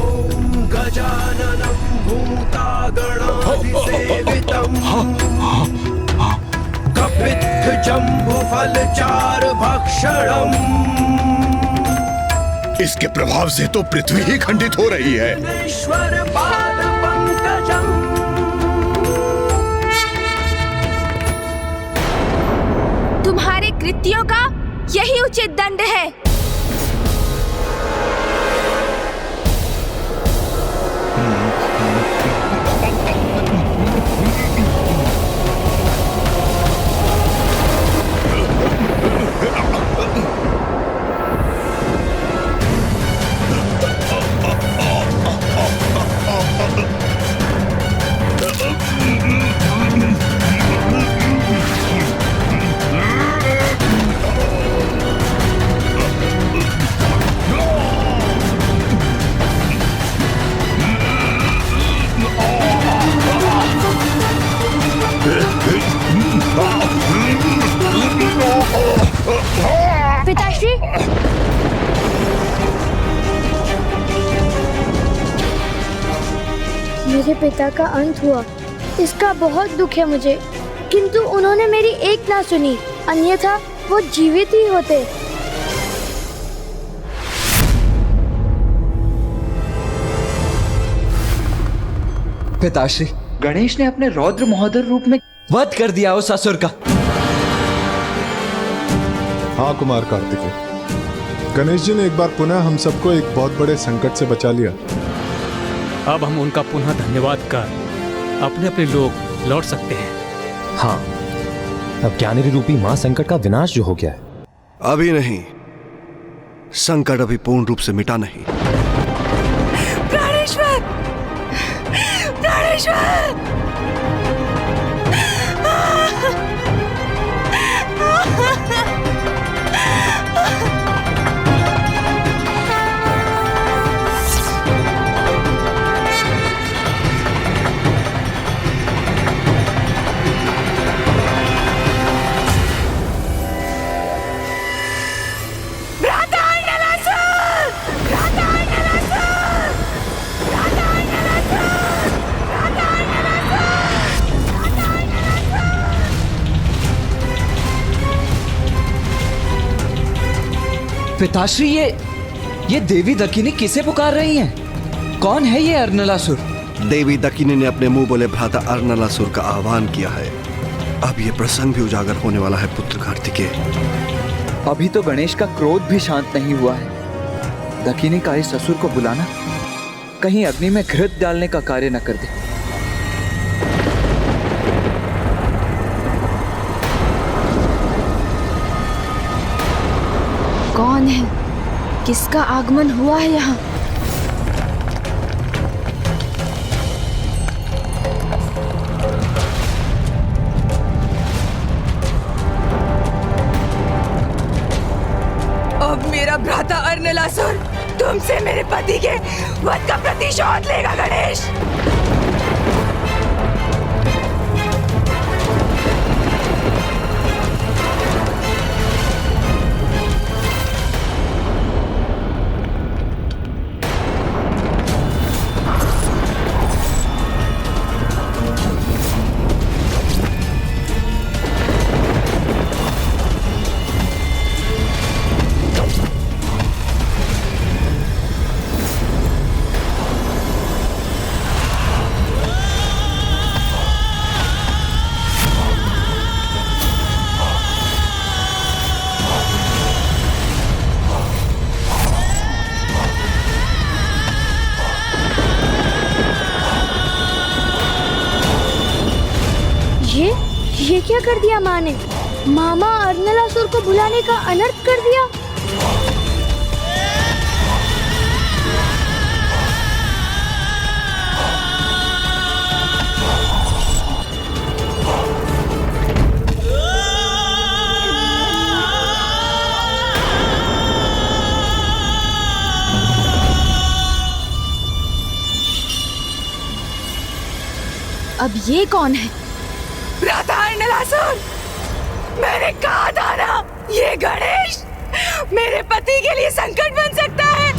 गजाननं भूतागणाधिसेवितम् कपित्थजम्बुफलचारुभक्षणम्। इसके प्रभाव से तो पृथ्वी ही खंडित हो रही है। ईश्वर पाद पंकजम्। तुम्हारे कृत्यों का यही उचित दंड है। पिताश्री, मेरे पिता का अंत हुआ, इसका बहुत दुख है मुझे, किंतु उन्होंने मेरी एक ना सुनी, अन्यथा वो जीवित ही होते। पिताश्री, गणेश ने अपने रौद्र महोदर रूप में वध कर दिया उस असुर का। हाँ कुमार कार्तिकेय, गणेश जी ने एक बार पुनः हम सबको एक बहुत बड़े संकट से बचा लिया। अब हम उनका पुनः धन्यवाद कर अपने अपने लोग लौट सकते हैं। हाँ, अब ज्ञानेरी रूपी मां संकट का विनाश जो हो गया है। अभी नहीं, संकट अभी पूर्ण रूप से मिटा नहीं। प्राणेश्वर! प्राणेश्वर! पिताश्री, ये देवी दकिनी किसे पुकार रही हैं? कौन है ये अर्नलासुर? देवी दकिनी ने अपने मुंह बोले भ्राता अर्नलासुर का आह्वान किया है। अब ये प्रसंग भी उजागर होने वाला है पुत्र कार्तिकेय। अभी तो गणेश का क्रोध भी शांत नहीं हुआ है। दकिनी का इस असुर को बुलाना कहीं अग्नि में घृत डालने का कार्य न कर दे। कौन है? किसका आगमन हुआ है यहाँ? अब मेरा भ्राता अर्नलासुर तुमसे मेरे पति के वध का प्रतिशोध लेगा गणेश। ये क्या कर दिया माँ ने? मामा अर्नलासुर को बुलाने का अनर्थ कर दिया। अब ये कौन है? भ्राता अर्नलासुर, मैंने कहा था ना, ये गणेश मेरे पति के लिए संकट बन सकता है।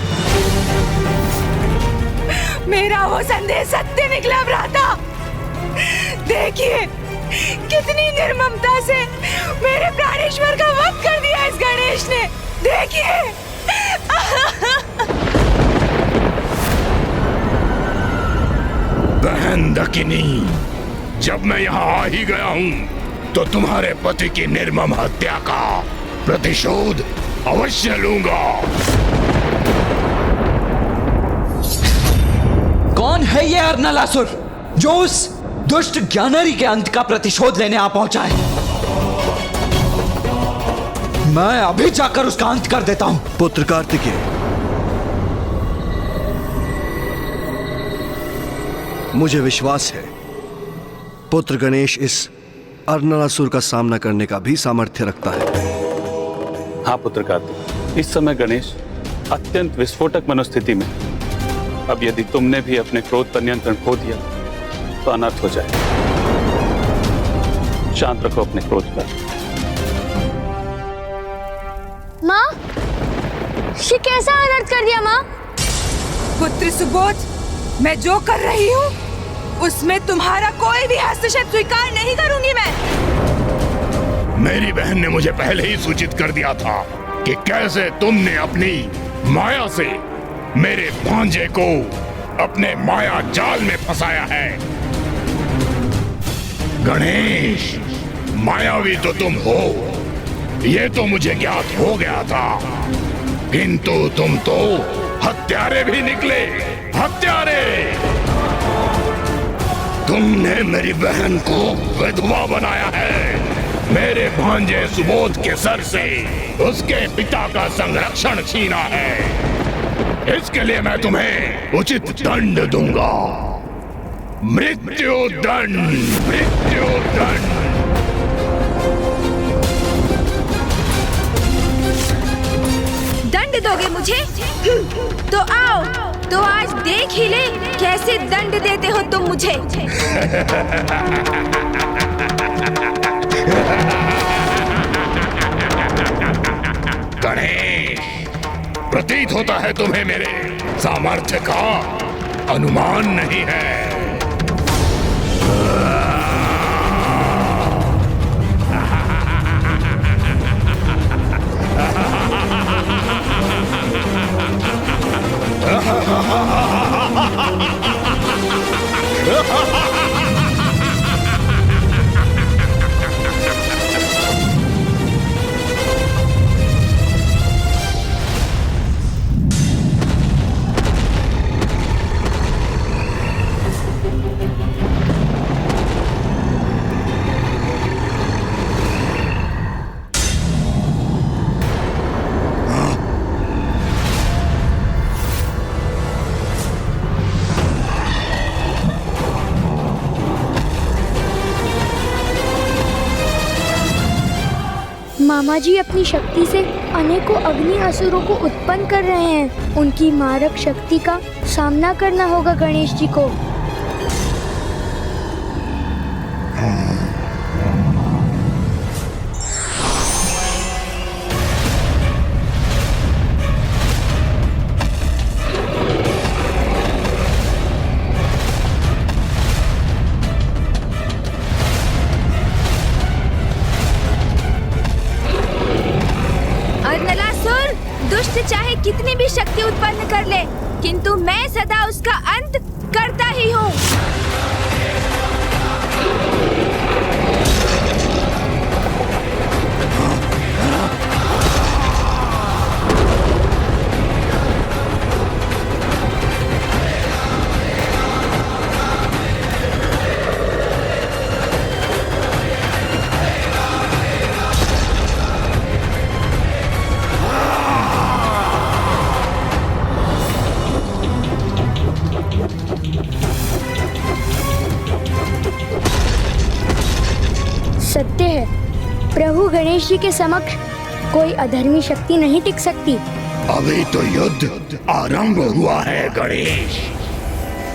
मेरा वो संदेश सत्य निकला भ्राता। देखिए कितनी निर्ममता से मेरे प्राणेश्वर का वध कर दिया इस गणेश ने। देखिए बहन दकिनी, जब मैं यहाँ आ ही गया हूँ तो तुम्हारे पति की निर्मम हत्या का प्रतिशोध अवश्य लूंगा। कौन है ये अर्नलासुर जो उस दुष्ट ज्ञानरी के अंत का प्रतिशोध लेने आ पहुंचा है? मैं अभी जाकर उसका अंत कर देता हूं। पुत्र कार्तिकेय, मुझे विश्वास है पुत्र गणेश इस अर्नलासुर का सामना करने का भी सामर्थ्य रखता है। हाँ पुत्र कार्तिक, इस समय गणेश अत्यंत विस्फोटक मनोस्थिति में। अब यदि तुमने भी अपने क्रोध पर नियंत्रण खो दिया तो अनर्थ हो जाए। शांत रखो अपने क्रोध पर। माँ, ये कैसा अनर्थ कर दिया माँ? पुत्र सुबोध, मैं जो कर रही हूँ उसमें तुम्हारा कोई भी हस्तक्षेप स्वीकार नहीं करूंगी मैं। मेरी बहन ने मुझे पहले ही सूचित कर दिया था कि कैसे तुमने अपनी माया से मेरे भांजे को अपने माया जाल में फंसाया है। गणेश, मायावी तो तुम हो, ये तो मुझे ज्ञात हो गया था, किंतु तुम तो हत्यारे भी निकले। हत्यारे! तुमने मेरी बहन को विधवा बनाया है। मेरे भांजे सुबोध के सर से उसके पिता का संरक्षण छीना है। इसके लिए मैं तुम्हें उचित दंड दूंगा। मृत्यु दंड, मृत्यु दंड। दंड दोगे मुझे? तो आओ, तो आज देख ही ले कैसे दंड देते हो तुम मुझे। गणेश, प्रतीत होता है तुम्हें मेरे सामर्थ्य का अनुमान नहीं है। मामा जी अपनी शक्ति से अनेकों अग्नि असुरों को उत्पन्न कर रहे हैं। उनकी मारक शक्ति का सामना करना होगा गणेश जी को। दुष्ट चाहे कितनी भी शक्ति उत्पन्न कर ले, किंतु मैं सदा उसका अंत करता ही हूँ। सत्य है, प्रभु गणेश जी के समक्ष कोई अधर्मी शक्ति नहीं टिक सकती। अभी तो युद्ध आरंभ हुआ है गणेश,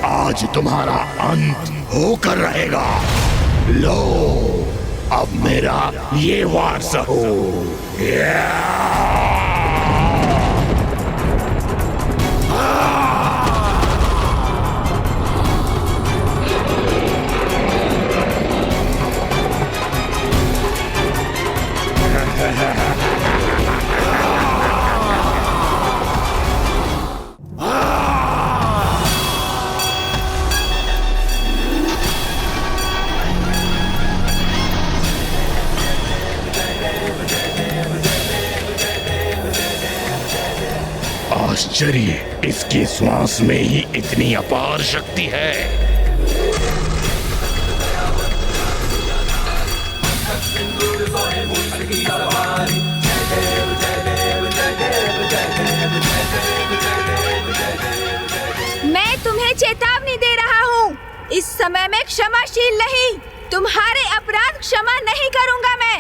आज तुम्हारा अंत होकर रहेगा। लो, अब मेरा ये वार सहो। आश्चर्य, इसकी श्वास में ही इतनी अपार शक्ति है। मैं तुम्हें चेतावनी दे रहा हूँ, इस समय में क्षमाशील नहीं। तुम्हारे अपराध क्षमा नहीं करूँगा मैं।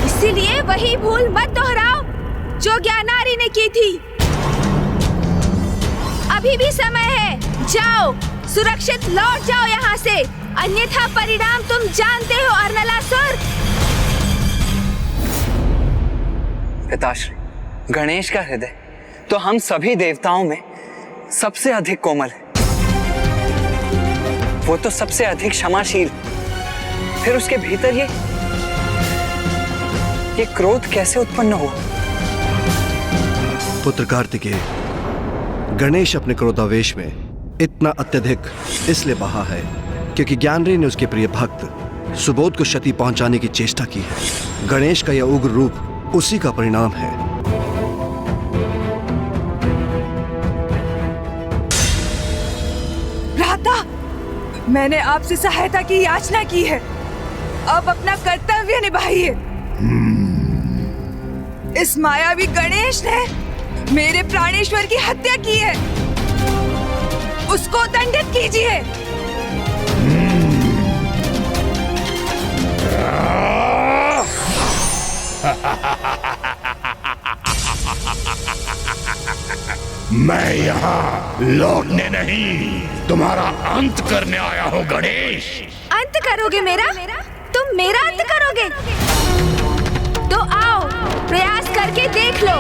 इसीलिए वही भूल मत दोहराओ जो ज्ञानारी ने की थी। अभी भी समय है, जाओ, सुरक्षित लौट जाओ यहाँ से, अन्यथा परिणाम तुम जानते हो अर्नलासुर। पिताश्री, गणेश का हृदय तो हम सभी देवताओं में सबसे अधिक कोमल है। वो तो सबसे अधिक क्षमाशील, फिर उसके भीतर ये क्रोध कैसे उत्पन्न हुआ? पुत्र कार्तिकेय, गणेश अपने क्रोधावेश में इतना अत्यधिक इसलिए बहा है क्योंकि ज्ञानरी ने उसके प्रिय भक्त सुबोध को क्षति पहुंचाने की चेष्टा की है। गणेश का यह उग्र रूप उसी का परिणाम है। भ्राता, मैंने आपसे सहायता की याचना की है, अब अपना कर्तव्य निभाइए। इस मायावी गणेश ने मेरे प्राणेश्वर की हत्या की है, उसको दंडित कीजिए। मैं यहाँ लौटने नहीं, तुम्हारा अंत करने आया हूँ गणेश। अंत करोगे मेरा? तुम मेरा अंत करोगे? तो आओ, प्रयास करके देख लो।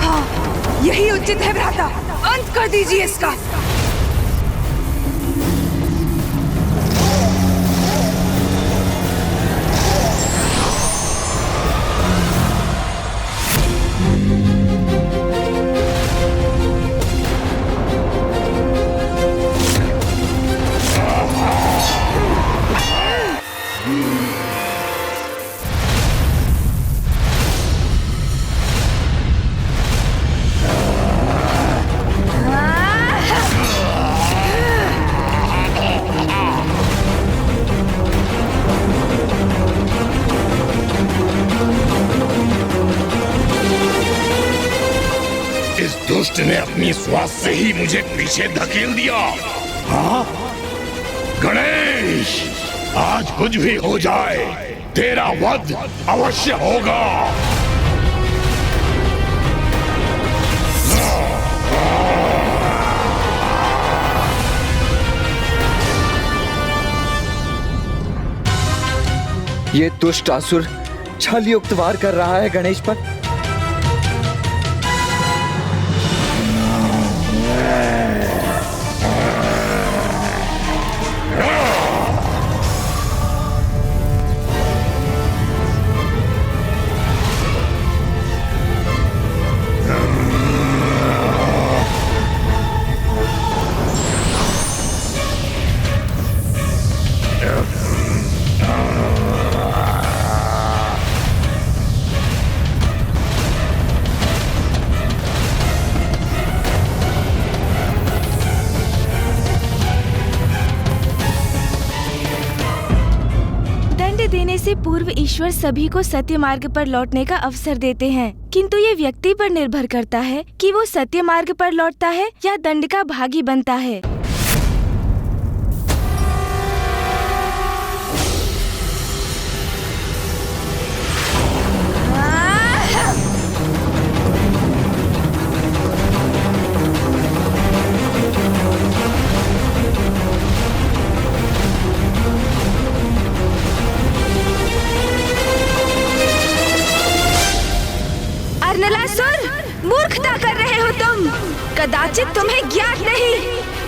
हाँ, यही उचित है भ्राता, अंत कर दीजिए इसका। दुष्ट ने अपनी श्वास से ही मुझे पीछे धकेल दिया। हाँ गणेश, आज कुछ भी हो जाए तेरा वध अवश्य होगा। ये दुष्ट असुर छल युक्त वार कर रहा है गणेश पर। देने से पूर्व ईश्वर सभी को सत्य मार्ग पर लौटने का अवसर देते हैं, किंतु ये व्यक्ति पर निर्भर करता है कि वो सत्य मार्ग पर लौटता है या दंड का भागी बनता है। मूर्खता कर रहे हो तुम। कदाचित तुम्हें ज्ञात नहीं,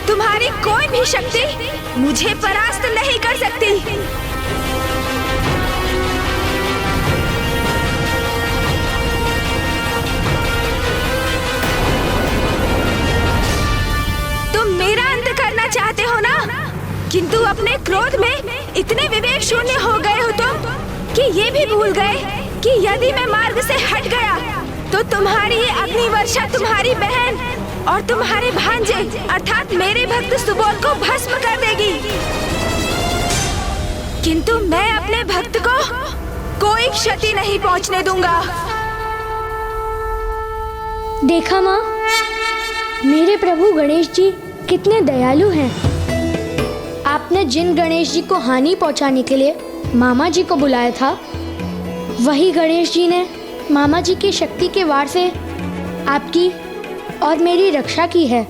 तुम्हारी कोई भी शक्ति मुझे परास्त नहीं कर सकती। तुम मेरा अंत करना चाहते हो ना, किंतु अपने क्रोध में इतने विवेक शून्य हो गए हो तुम कि ये भी भूल गए कि यदि मैं मार्ग से हट गया तो तुम्हारी ये अग्नि वर्षा तुम्हारी बहन और तुम्हारे भांजे अर्थात मेरे भक्त सुबोध को भस्म कर देगी। किंतु मैं अपने भक्त को कोई क्षति नहीं पहुंचने दूंगा। देखा माँ, मेरे प्रभु गणेश जी कितने दयालु हैं। आपने जिन गणेश जी को हानि पहुंचाने के लिए मामा जी को बुलाया था, वही गणेश जी ने मामा जी की शक्ति के वार से आपकी और मेरी रक्षा की है।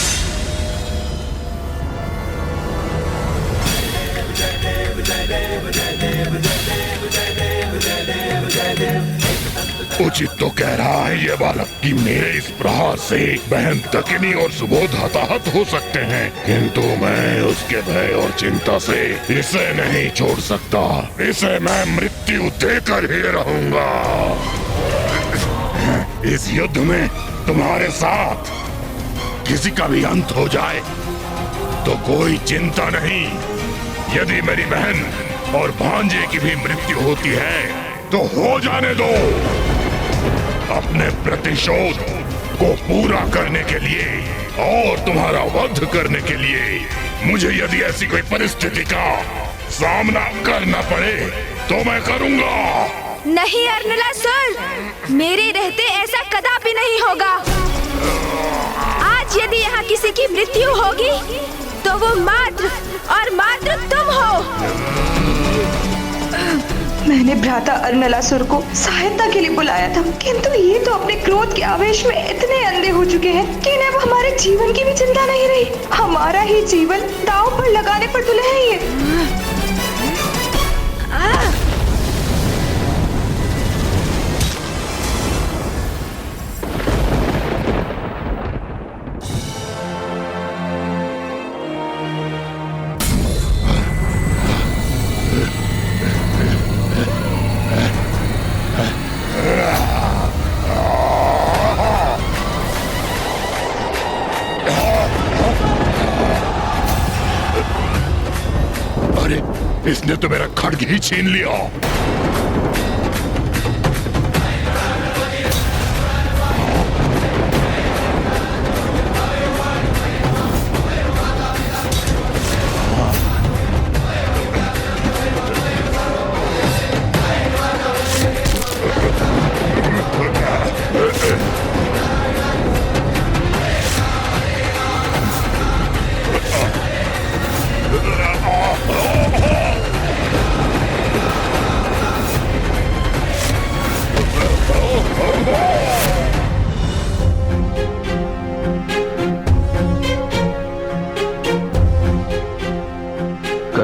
उचित तो कह रहा है ये बालक कि मेरे इस प्रहार से बहन दकिनी और सुबोध हताहत हो सकते हैं, किंतु मैं उसके भय और चिंता से इसे नहीं छोड़ सकता। इसे मैं मृत्यु देकर ही रहूंगा। इस युद्ध में तुम्हारे साथ किसी का भी अंत हो जाए तो कोई चिंता नहीं। यदि मेरी बहन और भांजे की भी मृत्यु होती है तो हो जाने दो। अपने प्रतिशोध को पूरा करने के लिए और तुम्हारा वध करने के लिए मुझे यदि ऐसी कोई परिस्थिति का सामना करना पड़े तो मैं करूंगा। नहीं अर्नलासुर, मेरे रहते ऐसा कदापि नहीं होगा। आज यदि यहाँ किसी की मृत्यु होगी तो वो मात्र और मात्र तुम हो। मैंने भ्राता अर्नलासुर को सहायता के लिए बुलाया था, किंतु ये तो अपने क्रोध के आवेश में इतने अंधे हो चुके हैं कि इन्हें अब हमारे जीवन की भी चिंता नहीं रही। हमारा ही जीवन दांव पर लगाने पर तुले हैं ये। इसने तो मेरा खड्ग ही छीन लिया।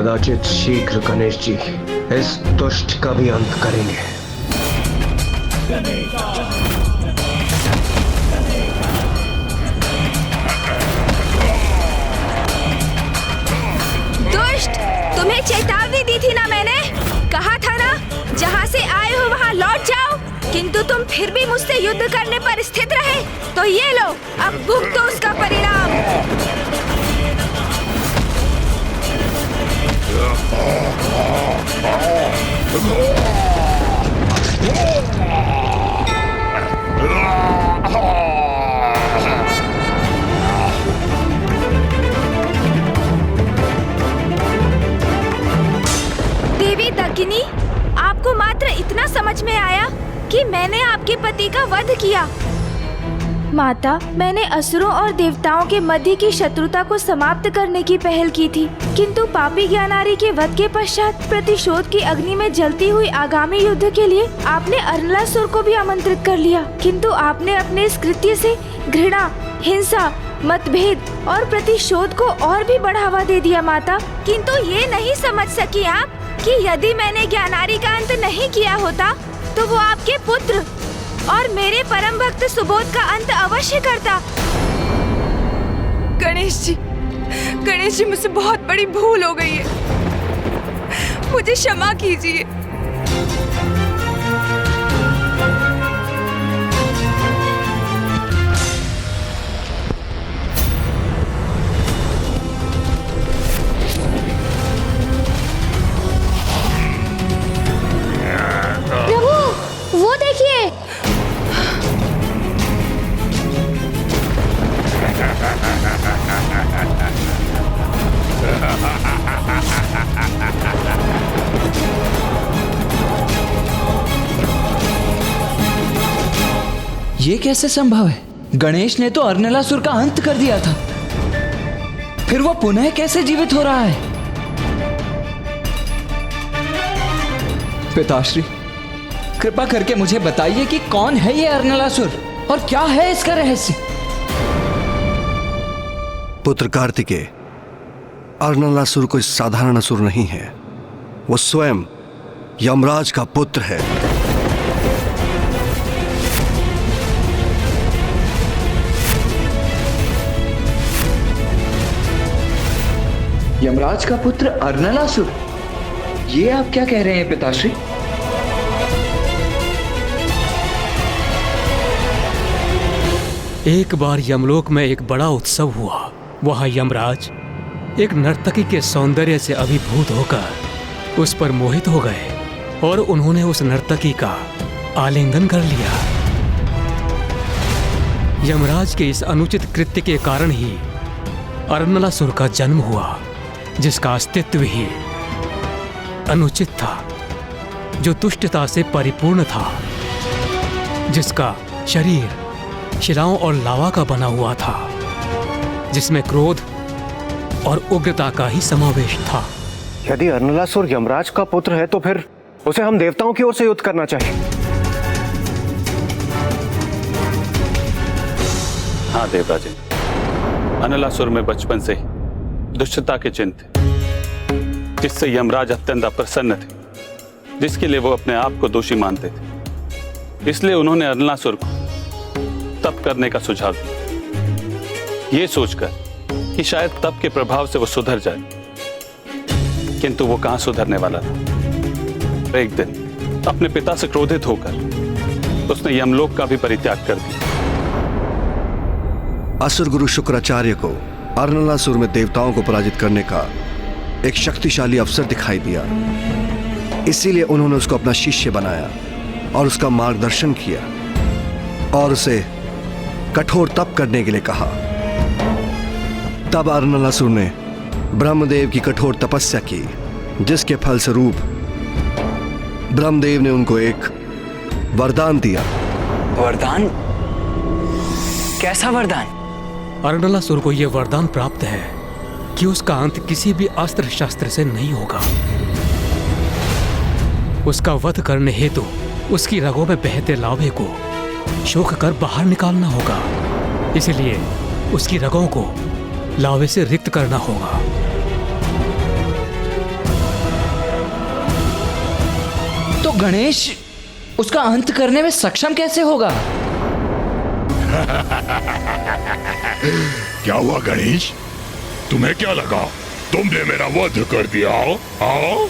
कदाचित शीघ्र गणेश जी इस दुष्ट का भी अंत करेंगे। दुष्ट, तुम्हें चेतावनी दी थी ना मैंने, कहा था ना जहाँ से आए हो वहाँ लौट जाओ, किंतु तुम फिर भी मुझसे युद्ध करने पर स्थित रहे। तो ये लो, अब भुगतो उसका परिणाम। देवी दकिनी, आपको मात्र इतना समझ में आया कि मैंने आपके पति का वध किया। माता, मैंने असुरों और देवताओं के मध्य की शत्रुता को समाप्त करने की पहल की थी, किंतु पापी ज्ञानारी के वध के पश्चात प्रतिशोध की अग्नि में जलती हुई आगामी युद्ध के लिए आपने अरनलासुर को भी आमंत्रित कर लिया, किंतु आपने अपने इस कृत्य से घृणा, हिंसा, मतभेद और प्रतिशोध को और भी बढ़ावा दे दिया। माता, किंतु ये नहीं समझ सकी आप कि यदि मैंने ज्ञानारी का अंत नहीं किया होता तो वो आपके पुत्र और मेरे परम भक्त सुबोध का अंत अवश्य करता। गणेश जी, मुझसे बहुत बड़ी भूल हो गई है, मुझे क्षमा कीजिए। प्रभु, वो देखिए। ये कैसे संभव है? गणेश ने तो अरनलासुर का अंत कर दिया था, फिर वो पुनः कैसे जीवित हो रहा है? पिताश्री, कृपा करके मुझे बताइए कि कौन है ये अरनलासुर और क्या है इसका रहस्य? पुत्र कार्तिकेय, अरनलासुर कोई साधारण असुर नहीं है, वो स्वयं यमराज का पुत्र है। यमराज का पुत्र अरनलासुर? ये आप क्या कह रहे हैं पिताश्री? एक बार यमलोक में एक बड़ा उत्सव हुआ। वहां यमराज एक नर्तकी के सौंदर्य से अभिभूत होकर उस पर मोहित हो गए और उन्होंने उस नर्तकी का आलिंगन कर लिया। यमराज के इस अनुचित कृत्य के कारण ही अरनलासुर का जन्म हुआ, जिसका अस्तित्व ही अनुचित था, जो दुष्टता से परिपूर्ण था, जिसका शरीर शिलाओं और लावा का बना हुआ था, जिसमें क्रोध और उग्रता का ही समावेश था। यदि अरनलासुर यमराज का पुत्र है तो फिर उसे हम देवताओं की ओर से युद्ध करना चाहिए। हाँ देवराजन, अरनलासुर में बचपन से दुष्टता के चिन्ह थे, जिससे यमराज अत्यंत अप्रसन्न थे, जिसके लिए वो अपने आप को दोषी मानते थे। इसलिए उन्होंने अरनलासुर को तप करने का सुझाव दिया, ये सोचकर कि शायद तप के प्रभाव से वो सुधर जाए, किंतु वो कहां सुधरने वाला था। एक दिन अपने पिता से क्रोधित होकर उसने यमलोक का भी परित्याग कर दिया। असुर गुरु शुक्राचार्य को अरनलासुर में देवताओं को पराजित करने का एक शक्तिशाली अवसर दिखाई दिया, इसीलिए उन्होंने उसको अपना शिष्य बनाया और उसका मार्गदर्शन किया और उसे कठोर तप करने के लिए कहा। तब अरनलासुर ने ब्रह्मदेव की कठोर तपस्या की, जिसके फलस्वरूप ब्रह्मदेव ने उनको एक वरदान दिया। वरदान? कैसा वरदान? अरनलासुर को यह वरदान प्राप्त है कि उसका अंत किसी भी अस्त्र शस्त्र से नहीं होगा। उसका वध करने हेतु उसकी रगों में बहते लावे को शोख कर बाहर निकालना होगा, इसलिए उसकी रगों को लावे से रिक्त करना होगा। गणेश उसका अंत करने में सक्षम कैसे होगा? क्या हुआ गणेश? तुम्हें क्या लगा तुमने मेरा वध कर दिया? आओ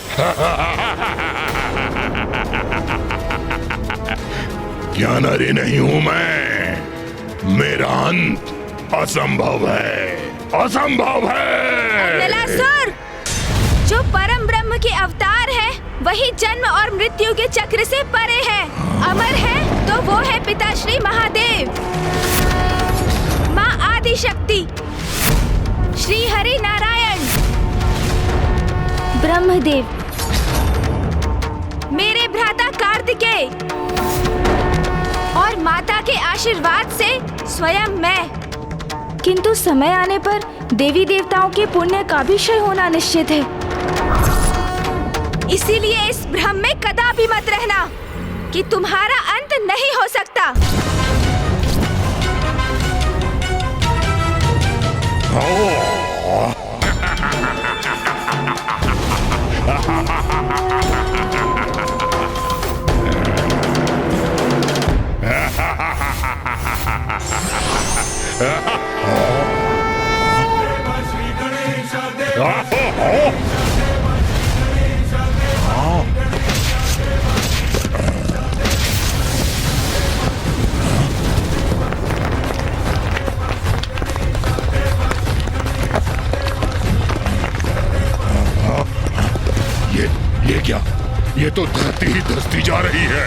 ज्ञानरी नहीं हूं मैं। मेरा अंत असंभव है, असंभव है। नलासुर, जो परम ब्रह्म के अवतार है वही जन्म और मृत्यु के चक्र से परे है। अमर है तो वो है पिता श्री महादेव, माँ आदि शक्ति, श्री हरि नारायण, ब्रह्मदेव, मेरे भ्राता कार्तिकेय और माता के आशीर्वाद से स्वयं मैं। किंतु समय आने पर देवी देवताओं के पुण्य का भी क्षय होना निश्चित है। इसीलिए इस भ्रम में कदापि मत रहना कि तुम्हारा अंत नहीं हो सकता। ये क्या? ये तो धरती ही धसती जा रही है।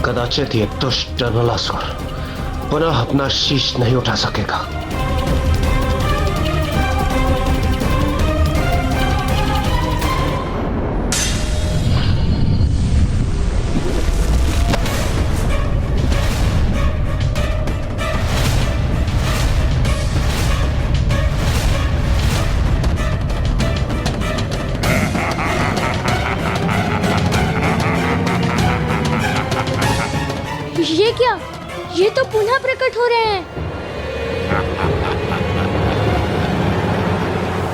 कदाचित ये दुष्ट नलासुर पुनः अपना शीश नहीं उठा सकेगा। ये क्या? ये तो पुनः प्रकट हो रहे हैं।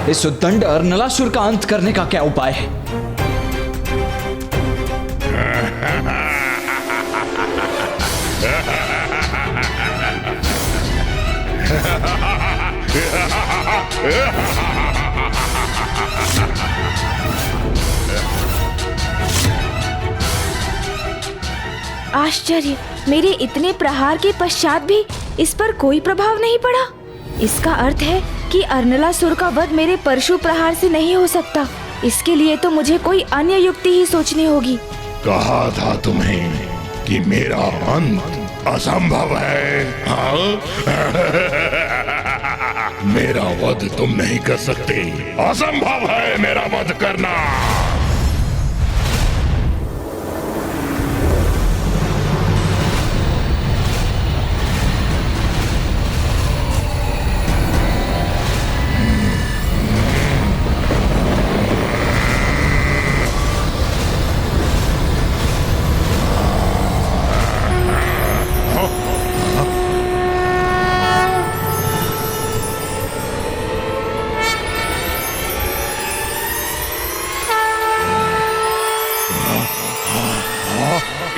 इस उद्दंड अर्नलासुर का अंत करने का क्या उपाय है? आश्चर्य, मेरे इतने प्रहार के पश्चात भी इस पर कोई प्रभाव नहीं पड़ा। इसका अर्थ है कि अर्नलासुर का वध मेरे परशु प्रहार से नहीं हो सकता। इसके लिए तो मुझे कोई अन्य युक्ति ही सोचनी होगी। कहा था तुम्हें कि मेरा अंत असंभव है। मेरा वध तुम नहीं कर सकते। असंभव है मेरा वध करना।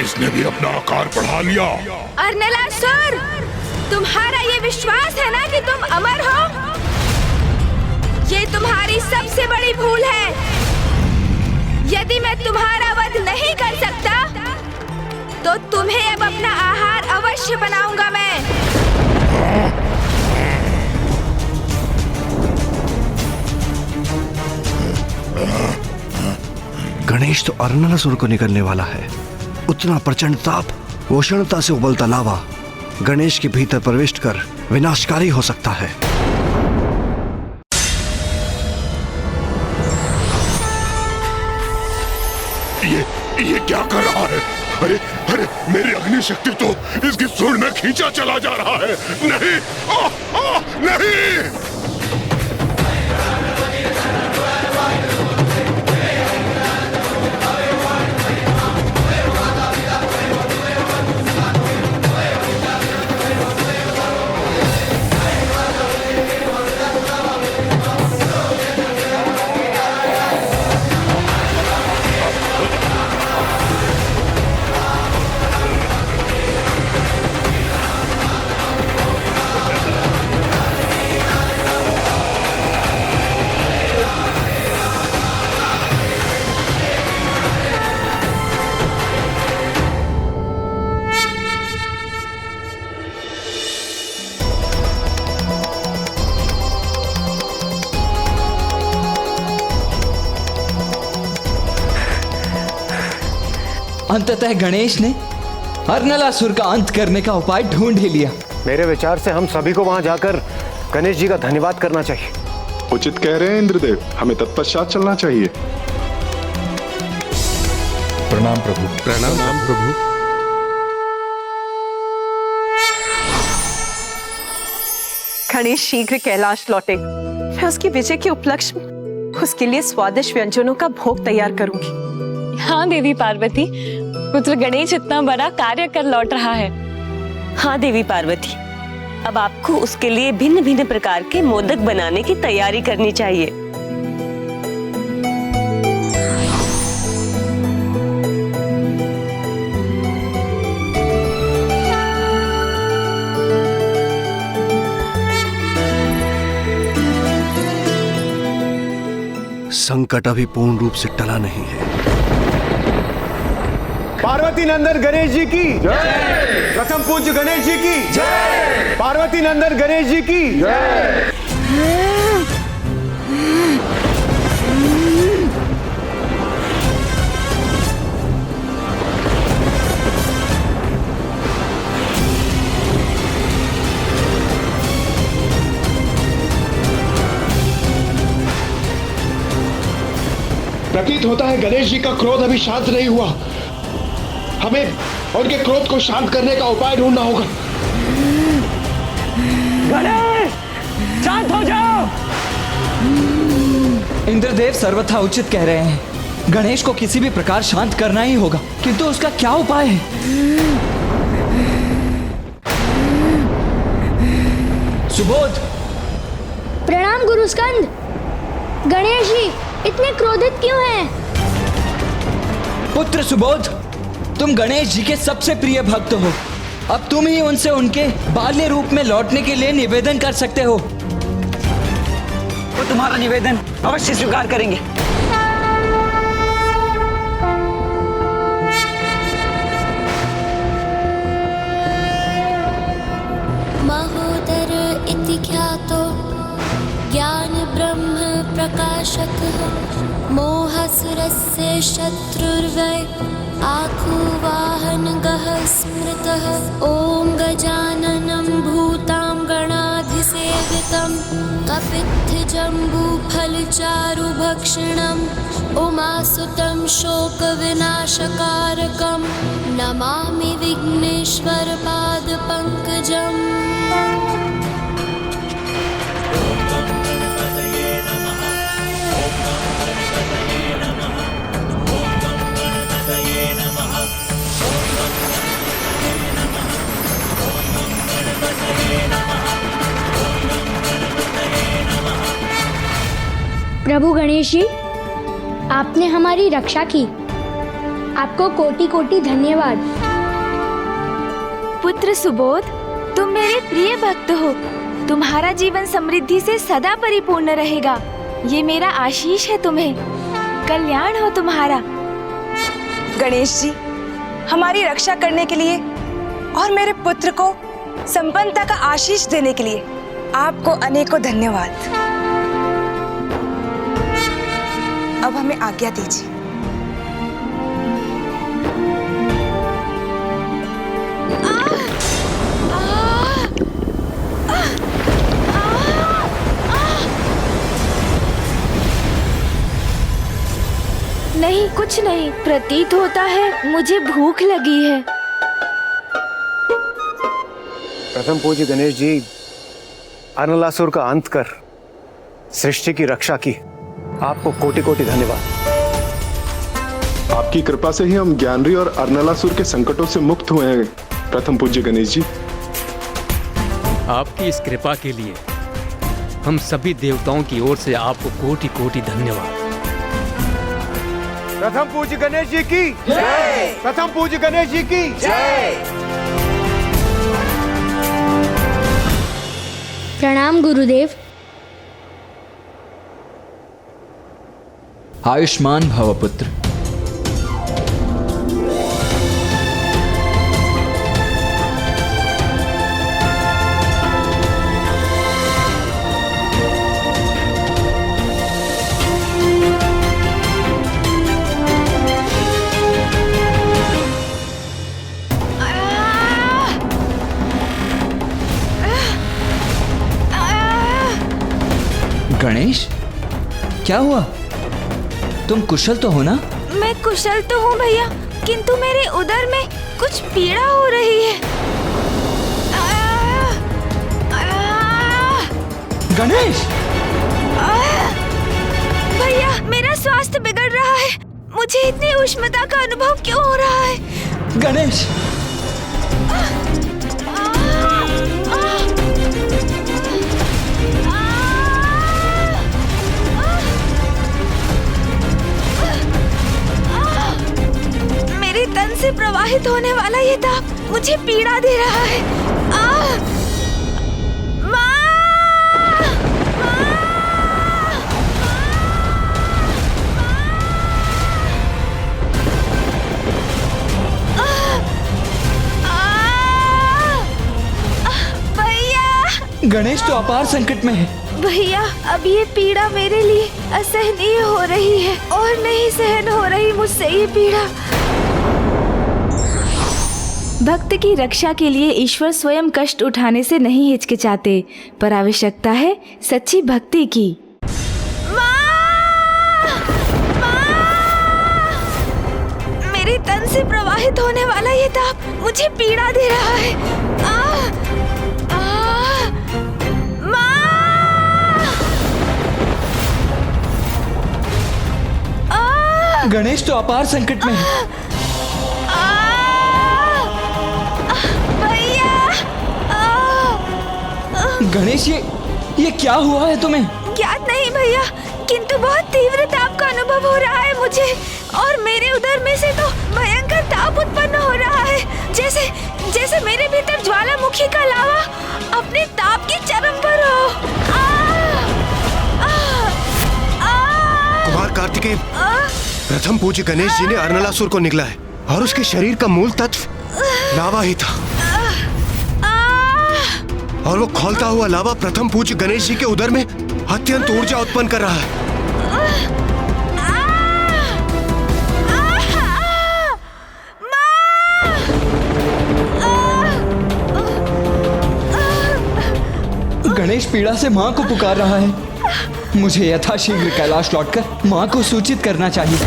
इसने भी अपना आकार बढ़ा लिया। अर्नलासुर, तुम्हारा ये विश्वास है ना कि तुम अमर हो? ये तुम्हारी सबसे बड़ी भूल है। यदि मैं तुम्हारा वध नहीं कर सकता तो तुम्हें अब अपना आहार अवश्य बनाऊंगा मैं। गणेश तो अर्नलासुर को निकलने वाला है। उतना प्रचंड ताप उष्णता से उबलता लावा गणेश के भीतर प्रवेश कर विनाशकारी हो सकता है। ये क्या कर रहा है? अरे अरे, मेरी अग्नि शक्ति तो इसकी सुर में खींचा चला जा रहा है। नहीं, नहीं। अंततः गणेश ने अर्नलासुर का अंत करने का उपाय ढूंढ ही लिया। मेरे विचार से हम सभी को वहां जाकर गणेश जी का धन्यवाद करना चाहिए। उचित कह रहे हैं इंद्रदेव, हमें तत्पश्चात चलना चाहिए। प्रणाम प्रभु। प्रणाम प्रभु। गणेश शीघ्र कैलाश लौटे। मैं उसकी विजय के उपलक्ष्य में उसके लिए स्वादिष्ट व्यंजनों का भोग तैयार करूंगी। हाँ देवी पार्वती, पुत्र गणेश इतना बड़ा कार्य कर लौट रहा है। हाँ देवी पार्वती, अब आपको उसके लिए भिन्न भिन्न प्रकार के मोदक बनाने की तैयारी करनी चाहिए। संकट अभी पूर्ण रूप से टला नहीं है। पार्वती नंदन गणेश जी की जय। प्रथम पूज्य गणेश जी की जय। पार्वती नंदन गणेश जी की जय। प्रतीत होता है गणेश जी का क्रोध अभी शांत नहीं हुआ। हमें उनके क्रोध को शांत करने का उपाय ढूंढना होगा। गणेश, शांत हो जाओ। इंद्रदेव सर्वथा उचित कह रहे हैं। गणेश को किसी भी प्रकार शांत करना ही होगा, किंतु उसका क्या उपाय है? सुबोध। प्रणाम गुरु स्कंद। गणेश जी इतने क्रोधित क्यों हैं? पुत्र सुबोध, तुम गणेश जी के सबसे प्रिय भक्त हो। अब तुम ही उनसे उनके बाल्य रूप में लौटने के लिए निवेदन कर सकते हो। वो तुम्हारा निवेदन अवश्य स्वीकार करेंगे। महोदर इति ख्यातो ज्ञान ब्रह्म प्रकाशकः मोहसुरस्य शत्रुर्वै आखुवाहनगः स्मृतः। ॐ गजाननं भूतां गणाधिसेवितं कपित्थजम्बूफलचारुभक्षणम् उमासुतं शोकविनाशकारकं नमामि विघ्नेश्वरपादपङ्कजम्। प्रभु गणेश जी, आपने हमारी रक्षा की। आपको कोटि कोटि धन्यवाद। पुत्र सुबोध, तुम मेरे प्रिय भक्त हो। तुम्हारा जीवन समृद्धि से सदा परिपूर्ण रहेगा। ये मेरा आशीष है तुम्हें। कल्याण हो तुम्हारा। गणेश जी, हमारी रक्षा करने के लिए और मेरे पुत्र को संपन्नता का आशीष देने के लिए आपको अनेकों धन्यवाद। अब हमें आज्ञा दीजिए। नहीं, कुछ नहीं। प्रतीत होता है मुझे भूख लगी है। प्रथम पूज्य गणेश जी, अनलासुर का अंत कर सृष्टि की रक्षा की, आपको कोटि कोटि धन्यवाद। आपकी कृपा से ही हम ज्ञानरी और अर्नलासुर के संकटों से मुक्त हुए हैं प्रथम पूज्य गणेश जी। आपकी इस कृपा के लिए हम सभी देवताओं की ओर से आपको कोटि कोटि धन्यवाद। प्रथम पूज्य गणेश जी की जय। प्रथम पूज्य गणेश जी की जय। प्रणाम गुरुदेव। आयुष्मान भव पुत्र। गणेश, क्या हुआ? तुम कुशल तो हो ना? मैं कुशल तो हूँ भैया, किंतु मेरे उदर में कुछ पीड़ा हो रही है। गणेश! भैया, मेरा स्वास्थ्य बिगड़ रहा है। मुझे इतनी उष्णता का अनुभव क्यों हो रहा है? गणेश! मेरे तन से प्रवाहित होने वाला ये ताप मुझे पीड़ा दे रहा है। गणेश तो अपार संकट में है। भैया, अब ये पीड़ा मेरे लिए असहनीय हो रही है और नहीं सहन हो रही मुझसे ये पीड़ा। भक्त की रक्षा के लिए ईश्वर स्वयं कष्ट उठाने से नहीं हिचकिचाते, पर आवश्यकता है सच्ची भक्ति की। मेरे तन से प्रवाहित होने वाला ये ताप मुझे पीड़ा दे रहा है। गणेश तो अपार संकट में है। गणेश, ये क्या हुआ है तुम्हें? ज्ञात नहीं भैया, किंतु बहुत तीव्र ताप का अनुभव हो रहा है मुझे, और मेरे उदर में से तो भयंकर ताप उत्पन्न हो रहा है, जैसे मेरे भीतर ज्वालामुखी का लावा अपने ताप की चरम पर हो। कुमार कार्तिकेय, प्रथम पूज्य गणेश जी ने अर्नलासुर को निगला है और उसके शरीर का मूल तत्व लावा ही था, और वो खौलता हुआ लावा प्रथम पूज्य गणेश जी के उदर में अत्यंत ऊर्जा उत्पन्न कर रहा है। गणेश पीड़ा से माँ को पुकार रहा है। मुझे यथाशीघ्र कैलाश लौटकर माँ को सूचित करना चाहिए।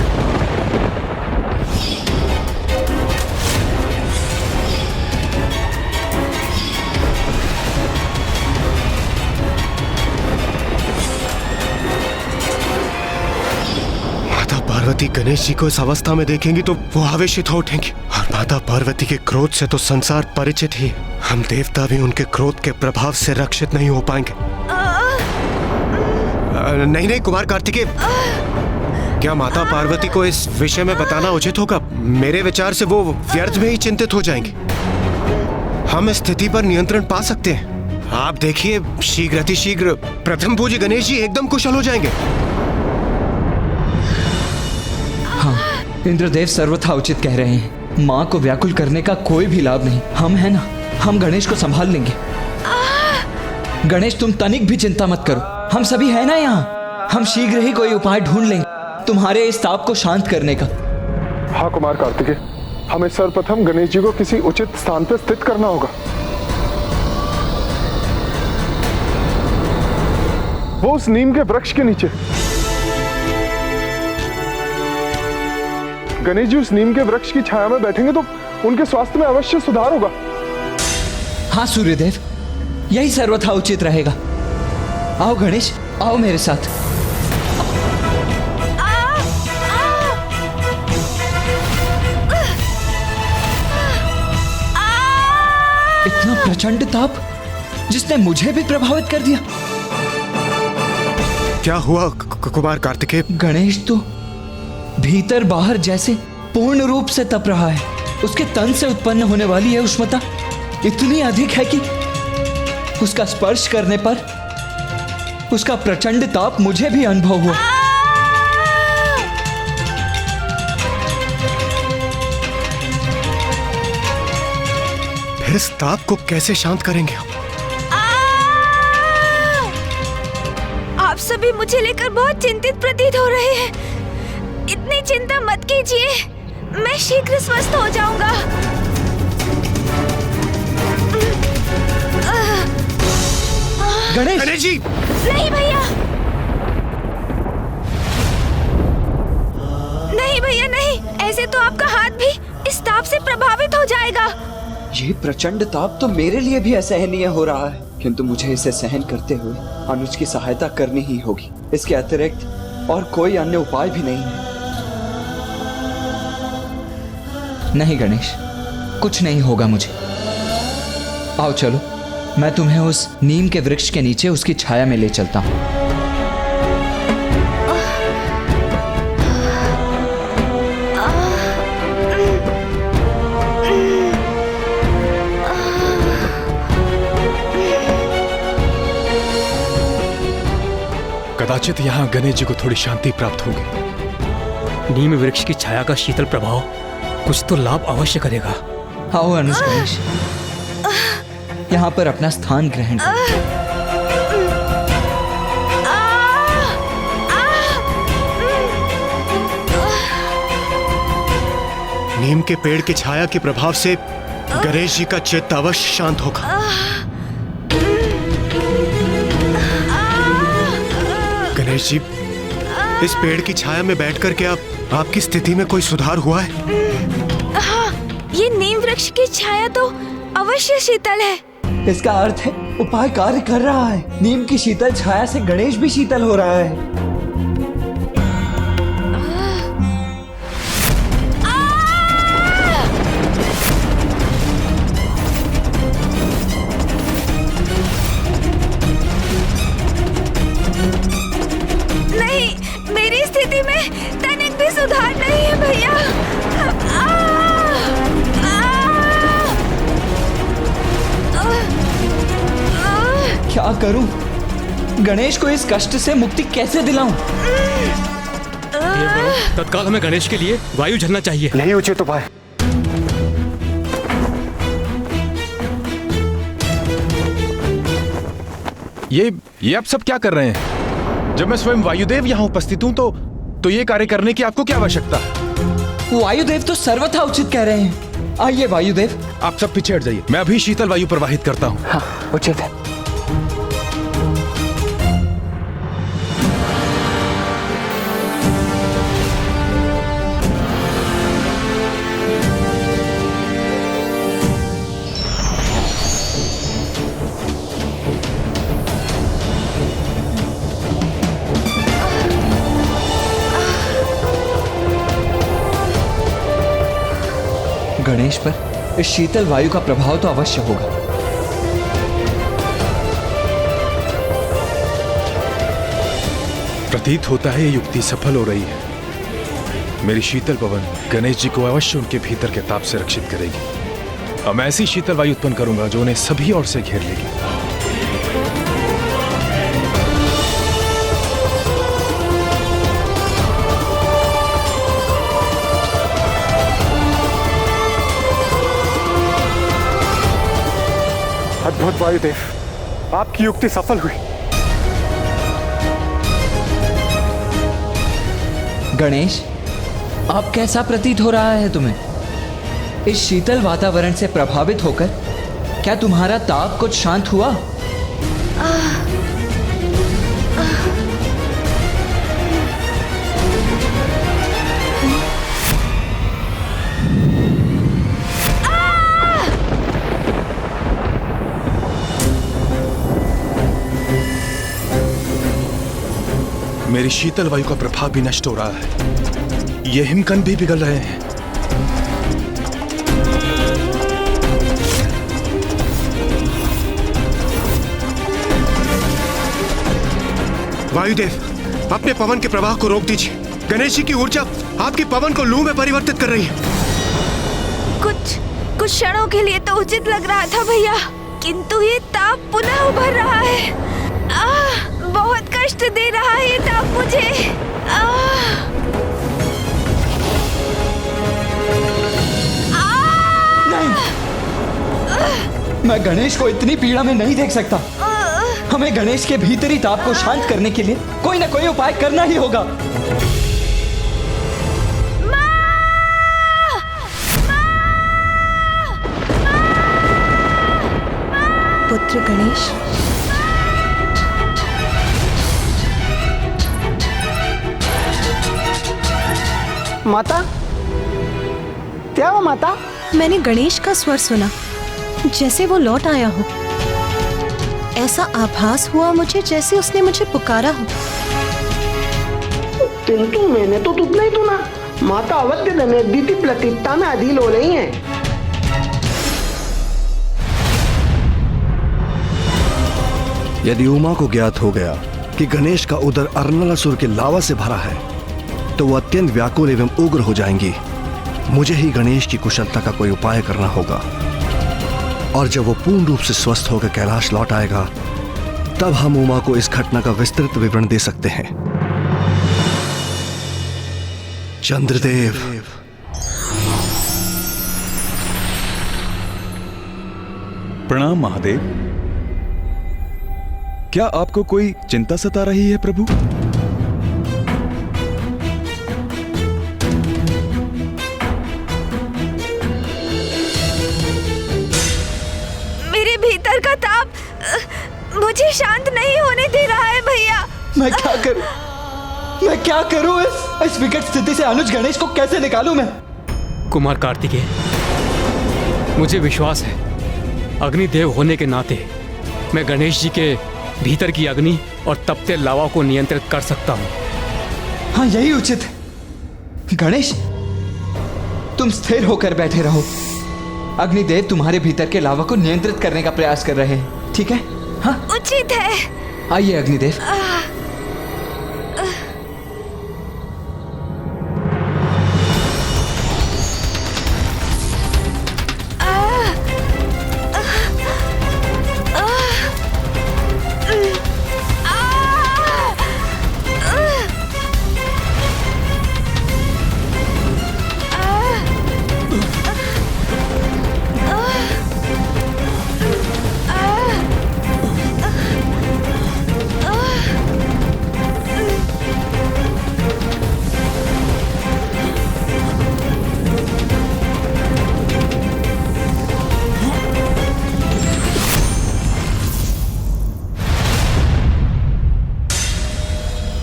माता पार्वती गणेश जी को इस अवस्था में देखेंगी तो वो आवेशित हो उठेंगी, और माता पार्वती के क्रोध से तो संसार परिचित ही। हम देवता भी उनके क्रोध के प्रभाव से रक्षित नहीं हो पाएंगे। नहीं कुमार कार्तिकेय, क्या माता पार्वती को इस विषय में बताना उचित होगा? मेरे विचार से वो व्यर्थ में ही चिंतित हो जाएंगे। हम इस स्थिति पर नियंत्रण पा सकते हैं। आप देखिए, शीघ्र प्रथम पूज्य गणेश जी एकदम कुशल हो जाएंगे। हाँ, इंद्रदेव सर्वथा उचित कह रहे हैं। माँ को व्याकुल करने का कोई भी लाभ नहीं। हम है ना, हम गणेश को संभाल लेंगे। गणेश, तुम तनिक भी चिंता मत करो, हम सभी है ना यहाँ। हम शीघ्र ही कोई उपाय ढूंढ लेंगे तुम्हारे इस ताप को शांत करने का। हाँ कुमार कार्तिकेय, हमें सर्वप्रथम गणेश जी को किसी उचित स्थान पर स्थित करना होगा। वो उस नीम के वृक्ष के नीचे। गणेश जी उस नीम के वृक्ष की छाया में बैठेंगे तो उनके स्वास्थ्य में अवश्य सुधार होगा। हाँ सूर्यदेव, यही सर्वथा उचित रहेगा। आओ गणेश, आओ मेरे साथ। इतना प्रचंड ताप जिसने मुझे भी प्रभावित कर दिया। क्या हुआ कुमार कार्तिकेय? गणेश तो भीतर बाहर जैसे पूर्ण रूप से तप रहा है। उसके तन से उत्पन्न होने वाली यह उष्णता इतनी अधिक है कि उसका स्पर्श करने पर उसका प्रचंड ताप मुझे भी अनुभव हुआ। फिर इस ताप को कैसे शांत करेंगे हम? आप सभी मुझे लेकर बहुत चिंतित प्रतीत हो रहे हैं। इतनी चिंता मत कीजिए, मैं शीघ्र स्वस्थ हो जाऊंगा। गणेश जी! नहीं भैया, नहीं भैया नहीं, ऐसे तो आपका हाथ भी इस ताप से प्रभावित हो जाएगा। ये प्रचंड ताप तो मेरे लिए भी असहनीय हो रहा है, किंतु मुझे इसे सहन करते हुए अनुज की सहायता करनी ही होगी। इसके अतिरिक्त और कोई अन्य उपाय भी नहीं है। नहीं गणेश, कुछ नहीं होगा मुझे। आओ चलो, मैं तुम्हें उस नीम के वृक्ष के नीचे उसकी छाया में ले चलता हूँ। कदाचित यहाँ गणेश जी को थोड़ी शांति प्राप्त होगी। नीम वृक्ष की छाया का शीतल प्रभाव कुछ तो लाभ अवश्य करेगा। आओ अनुज गणेश, यहाँ पर अपना स्थान ग्रहण करो। नीम के पेड़ की छाया के प्रभाव से गणेश जी का चित्त अवश्य शांत होगा। गणेश जी, इस पेड़ की छाया में बैठकर क्या आपकी स्थिति में कोई सुधार हुआ है? हाँ, ये नीम वृक्ष की छाया तो अवश्य शीतल है। इसका अर्थ है उपाय कार्य कर रहा है। नीम की शीतल छाया से गणेश भी शीतल हो रहा है। नहीं, मेरी स्थिति में तनिक भी सुधार नहीं है भैया। क्या करूं? गणेश को इस कष्ट से मुक्ति कैसे दिलाऊं? तत्काल हमें गणेश के लिए वायु झलना चाहिए। यही उचित उपाय। ये आप सब क्या कर रहे हैं? जब मैं स्वयं वायुदेव यहाँ उपस्थित हूँ तो ये कार्य करने की आपको क्या आवश्यकता है? वायुदेव तो सर्वथा उचित कह रहे हैं। आइए वायुदेव। आप सब पीछे हट जाइए, मैं अभी शीतल वायु प्रवाहित करता हूँ। हाँ, उचित है। गणेश पर इस शीतल वायु का प्रभाव तो अवश्य होगा। प्रतीत होता है ये युक्ति सफल हो रही है। मेरी शीतल पवन गणेश जी को अवश्य उनके भीतर के ताप से रक्षित करेगी। अब मैं ऐसी शीतल वायु उत्पन्न करूंगा जो उन्हें सभी ओर से घेर लेगी। अद्भुत वायुदेव, आपकी युक्ति सफल हुई। गणेश, अब कैसा प्रतीत हो रहा है तुम्हें? इस शीतल वातावरण से प्रभावित होकर क्या तुम्हारा ताप कुछ शांत हुआ? मेरी शीतल वायु का प्रभाव भी नष्ट हो रहा है। ये हिमकंद भी पिघल रहे हैं। वायुदेव, अपने पवन के प्रवाह को रोक दीजिए। गणेश जी की ऊर्जा आपकी पवन को लू में परिवर्तित कर रही है। कुछ क्षणों के लिए तो उचित लग रहा था भैया, किंतु ये ताप पुनः उभर रहा है। बहुत कष्ट दे रहा है ये ताप मुझे। नहीं, मैं गणेश को इतनी पीड़ा में नहीं देख सकता। हमें गणेश के भीतरी ताप को शांत करने के लिए कोई ना कोई उपाय करना ही होगा। पुत्र गणेश, माता, क्या हुआ माता? मैंने गणेश का स्वर सुना, जैसे वो लौट आया हो। ऐसा आभास हुआ मुझे जैसे उसने मुझे पुकारा हो। किंतु मैंने तो तुझे ही सुना। माता अवध्य दमयंती प्रतीक्षा में अधील हो रही हैं। यदि उमा को ज्ञात हो गया कि गणेश का उदर अर्नलासुर के लावा से भरा है, तो वो अत्यंत व्याकुल एवं उग्र हो जाएंगी। मुझे ही गणेश की कुशलता का कोई उपाय करना होगा, और जब वो पूर्ण रूप से स्वस्थ होकर कैलाश लौट आएगा, तब हम उमा को इस घटना का विस्तृत विवरण दे सकते हैं। चंद्रदेव, प्रणाम महादेव। क्या आपको कोई चिंता सता रही है प्रभु? मेरे भीतर का ताप मुझे शांत नहीं होने दे रहा है भैया। मैं क्या करूं इस विकट स्थिति से? अनुज गणेश को कैसे निकालूं मैं? कुमार कार्तिकेय, मुझे विश्वास है अग्निदेव होने के नाते मैं गणेश जी के भीतर की अग्नि और तपते लावा को नियंत्रित कर सकता हूं। हाँ, यही उचित है। गणेश, तुम स्थिर होकर बैठे रहो। अग्निदेव तुम्हारे भीतर के लावा को नियंत्रित करने का प्रयास कर रहे हैं, ठीक है? हाँ, उचित है। आइए अग्निदेव।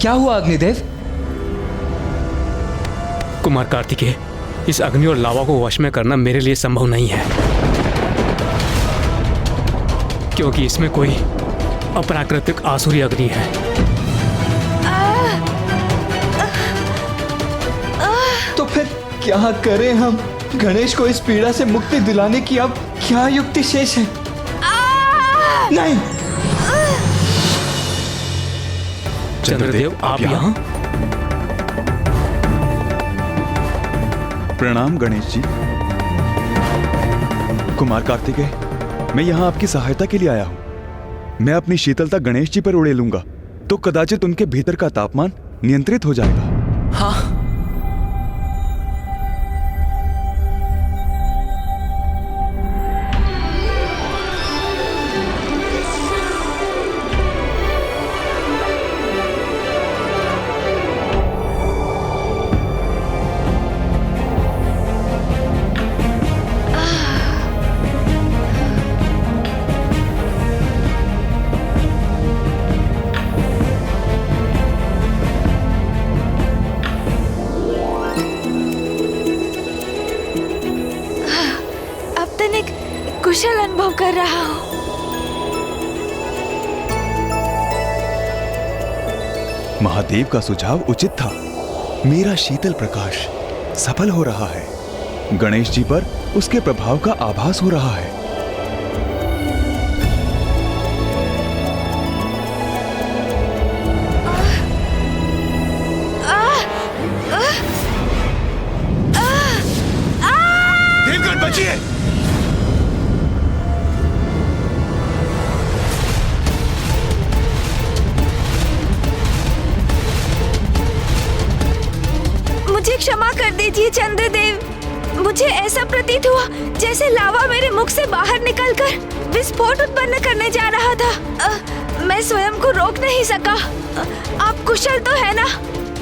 क्या हुआ अग्निदेव? कुमार कार्तिकेय, इस अग्नि और लावा को वश में करना मेरे लिए संभव नहीं है, क्योंकि इसमें कोई अप्राकृतिक आसुरी अग्नि है। तो फिर क्या करें हम? गणेश को इस पीड़ा से मुक्ति दिलाने की अब क्या युक्ति शेष है? नहीं, चंद्रदेव, आप यहाँ? प्रणाम गणेश जी। कुमार कार्तिकेय, मैं यहाँ आपकी सहायता के लिए आया हूँ। मैं अपनी शीतलता गणेश जी पर उड़े लूंगा तो कदाचित उनके भीतर का तापमान नियंत्रित हो जाएगा। हाँ, कुशल अनुभव कर रहा हूँ। महादेव का सुझाव उचित था। मेरा शीतल प्रकाश सफल हो रहा है। गणेश जी पर उसके प्रभाव का आभास हो रहा है। देवगण बचिए! मुझे क्षमा कर दीजिए चंद्रदेव। मुझे ऐसा प्रतीत हुआ जैसे लावा मेरे मुख से बाहर निकलकर विस्फोट उत्पन्न करने जा रहा था। मैं स्वयं को रोक नहीं सका। आप कुशल तो है ना?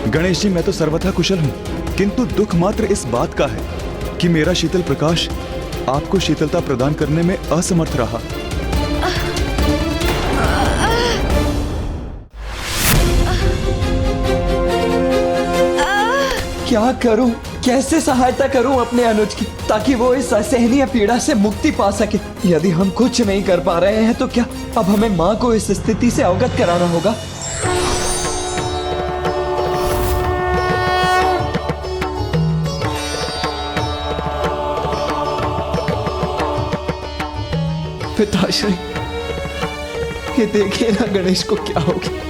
गणेश जी, मैं तो सर्वथा कुशल हूँ, किंतु दुख मात्र इस बात का है कि मेरा शीतल प्रकाश आपको शीतलता प्रदान करने में असमर्थ रहा। क्या करूं? कैसे सहायता करूं अपने अनुज की, ताकि वो इस असहनीय पीड़ा से मुक्ति पा सके? यदि हम कुछ नहीं कर पा रहे हैं तो क्या अब हमें माँ को इस स्थिति से अवगत कराना होगा? पिताश्री, ये देखिए ना गणेश को क्या हो गया।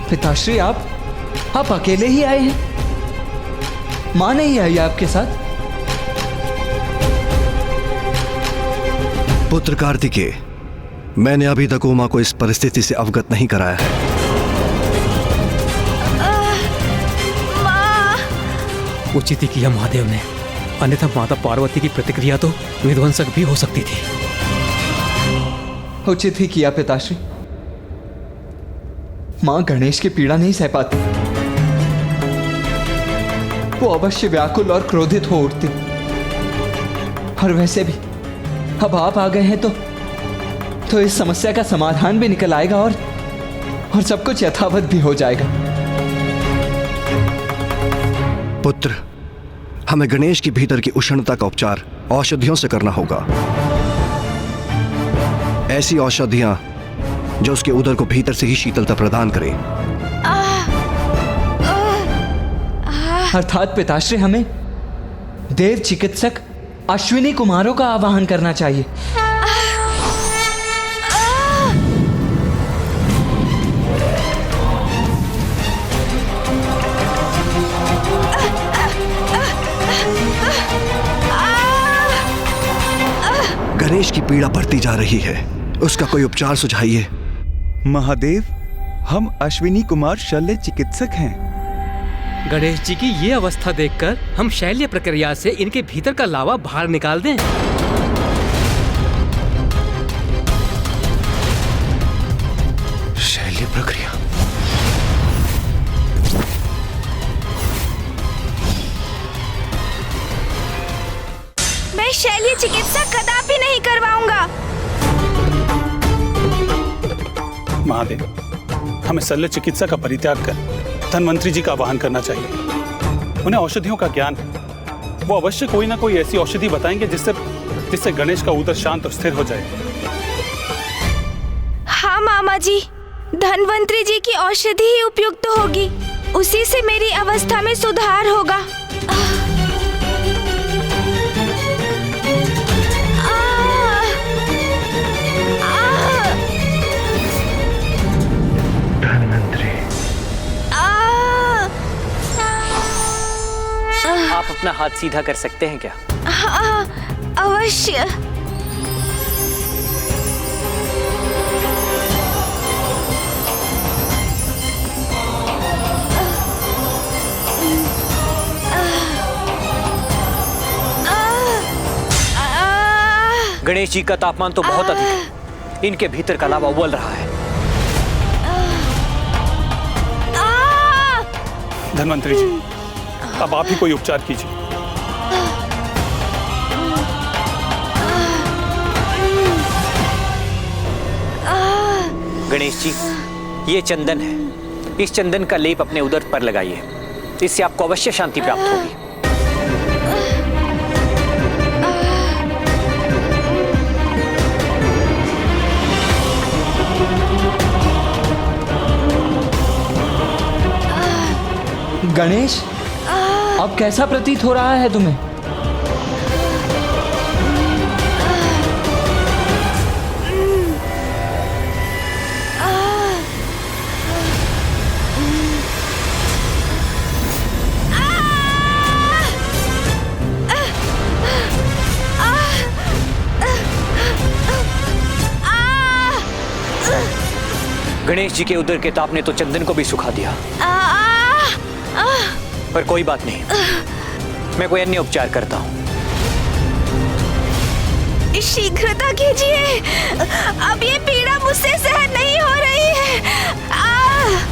पिताश्री, आप अकेले ही आए हैं? माँ नहीं आई आपके साथ? पुत्र कार्तिकेय, मैंने अभी तक उमा को इस परिस्थिति से अवगत नहीं कराया है। उचित ही किया महादेव ने, अन्यथा माता पार्वती की प्रतिक्रिया तो विध्वंसक भी हो सकती थी। उचित ही किया पिताश्री। मां गणेश की पीड़ा नहीं सह पाती। वो अवश्य व्याकुल और क्रोधित हो उठती। और वैसे भी अब आप आ गए हैं तो इस समस्या का समाधान भी निकल आएगा और सब कुछ यथावत भी हो जाएगा। पुत्र, हमें गणेश की भीतर की उष्णता का उपचार औषधियों से करना होगा। ऐसी औषधियां जो उसके उदर को भीतर से ही शीतलता प्रदान करें। अर्थात पिताश्री, हमें देव चिकित्सक अश्विनी कुमारों का आवाहन करना चाहिए। गणेश की पीड़ा बढ़ती जा रही है, उसका कोई उपचार सुझाइए। महादेव, हम अश्विनी कुमार शल्य चिकित्सक हैं। गणेश जी की ये अवस्था देखकर हम शैल्य प्रक्रिया से इनके भीतर का लावा बाहर निकाल दें। शैल्य प्रक्रिया? मैं शैल्य चिकित्सा कदापि नहीं करवाऊंगा। महादेव, हमें शल्य चिकित्सा का परित्याग कर धनवंतरी जी का आवाहन करना चाहिए। उन्हें औषधियों का ज्ञान है। वो अवश्य कोई ना कोई ऐसी औषधि बताएंगे जिससे गणेश का उदर शांत और स्थिर हो जाए। हाँ मामा जी, धनवंतरी जी की औषधि ही उपयुक्त होगी। उसी से मेरी अवस्था में सुधार होगा। आप अपना हाथ सीधा कर सकते हैं क्या? हाँ, अवश्य। गणेश जी का तापमान तो बहुत अधिक है। इनके भीतर का लावा उबल रहा है। धनवंतरी जी, अब आप ही कोई उपचार कीजिए। गणेश जी, ये चंदन है। इस चंदन का लेप अपने उदर पर लगाइए। इससे आपको अवश्य शांति प्राप्त होगी। गणेश, अब कैसा प्रतीत हो रहा है तुम्हें? गणेश जी के उदर के ताप ने तो चंदन को भी सुखा दिया। पर कोई बात नहीं, मैं कोई अन्य उपचार करता हूँ। शीघ्रता कीजिए, अब ये पीड़ा मुझसे सहन नहीं हो रही है।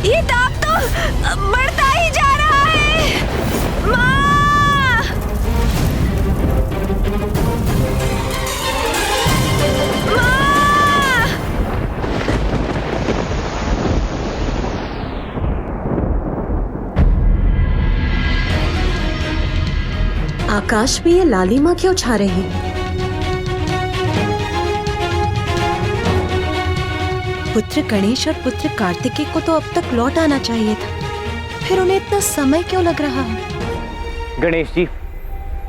ये ताप तो बढ़ता ही जा रहा है। माँ! माँ! आकाश में ये लालिमा क्यों छा रही है? पुत्र गणेश और पुत्र कार्तिकेय को तो अब तक लौट आना चाहिए था, फिर उन्हें इतना समय क्यों लग रहा है? गणेश जी,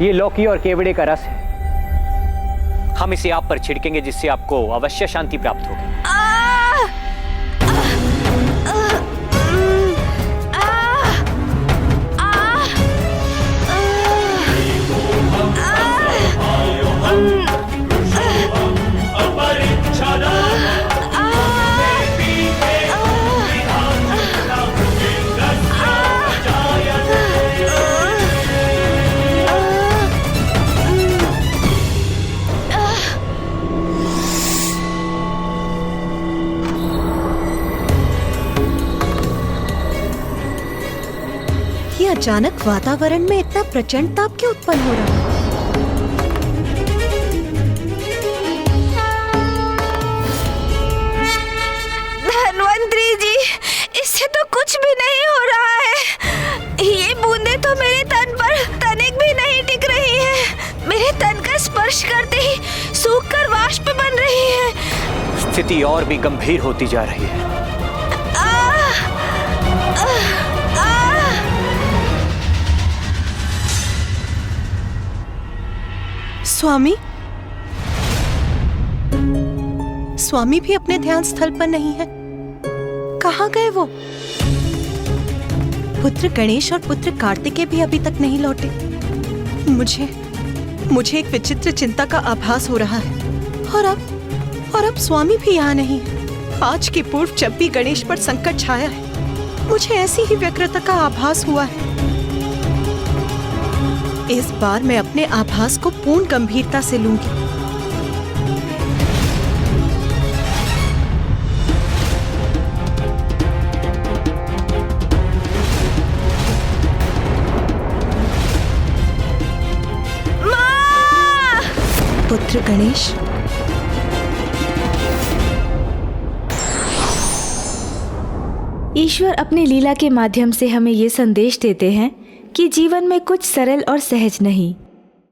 ये लौकी और केवड़े का रस है। हम इसे आप पर छिड़केंगे, जिससे आपको अवश्य शांति प्राप्त होगी। अचानक वातावरण में इतना प्रचंड ताप क्यों उत्पन्न हो रहा है? धन्वंतरी जी, इससे तो कुछ भी नहीं हो रहा है। ये बूंदें तो मेरे तन पर तनिक भी नहीं टिक रही है। मेरे तन का स्पर्श करते ही सूखकर वाष्प बन रही है। स्थिति और भी गंभीर होती जा रही है। स्वामी, स्वामी भी अपने ध्यान स्थल पर नहीं है। कहाँ गए वो? पुत्र गणेश और पुत्र कार्तिकेय भी अभी तक नहीं लौटे। मुझे एक विचित्र चिंता का आभास हो रहा है। और अब स्वामी भी यहाँ नहीं है। आज के पूर्व जब भी गणेश पर संकट छाया है, मुझे ऐसी ही व्यग्रता का आभास हुआ है। इस बार मैं अपने आभास को पूर्ण गंभीरता से लूंगी। माँ! पुत्र गणेश, ईश्वर अपनी लीला के माध्यम से हमें ये संदेश देते हैं कि जीवन में कुछ सरल और सहज नहीं,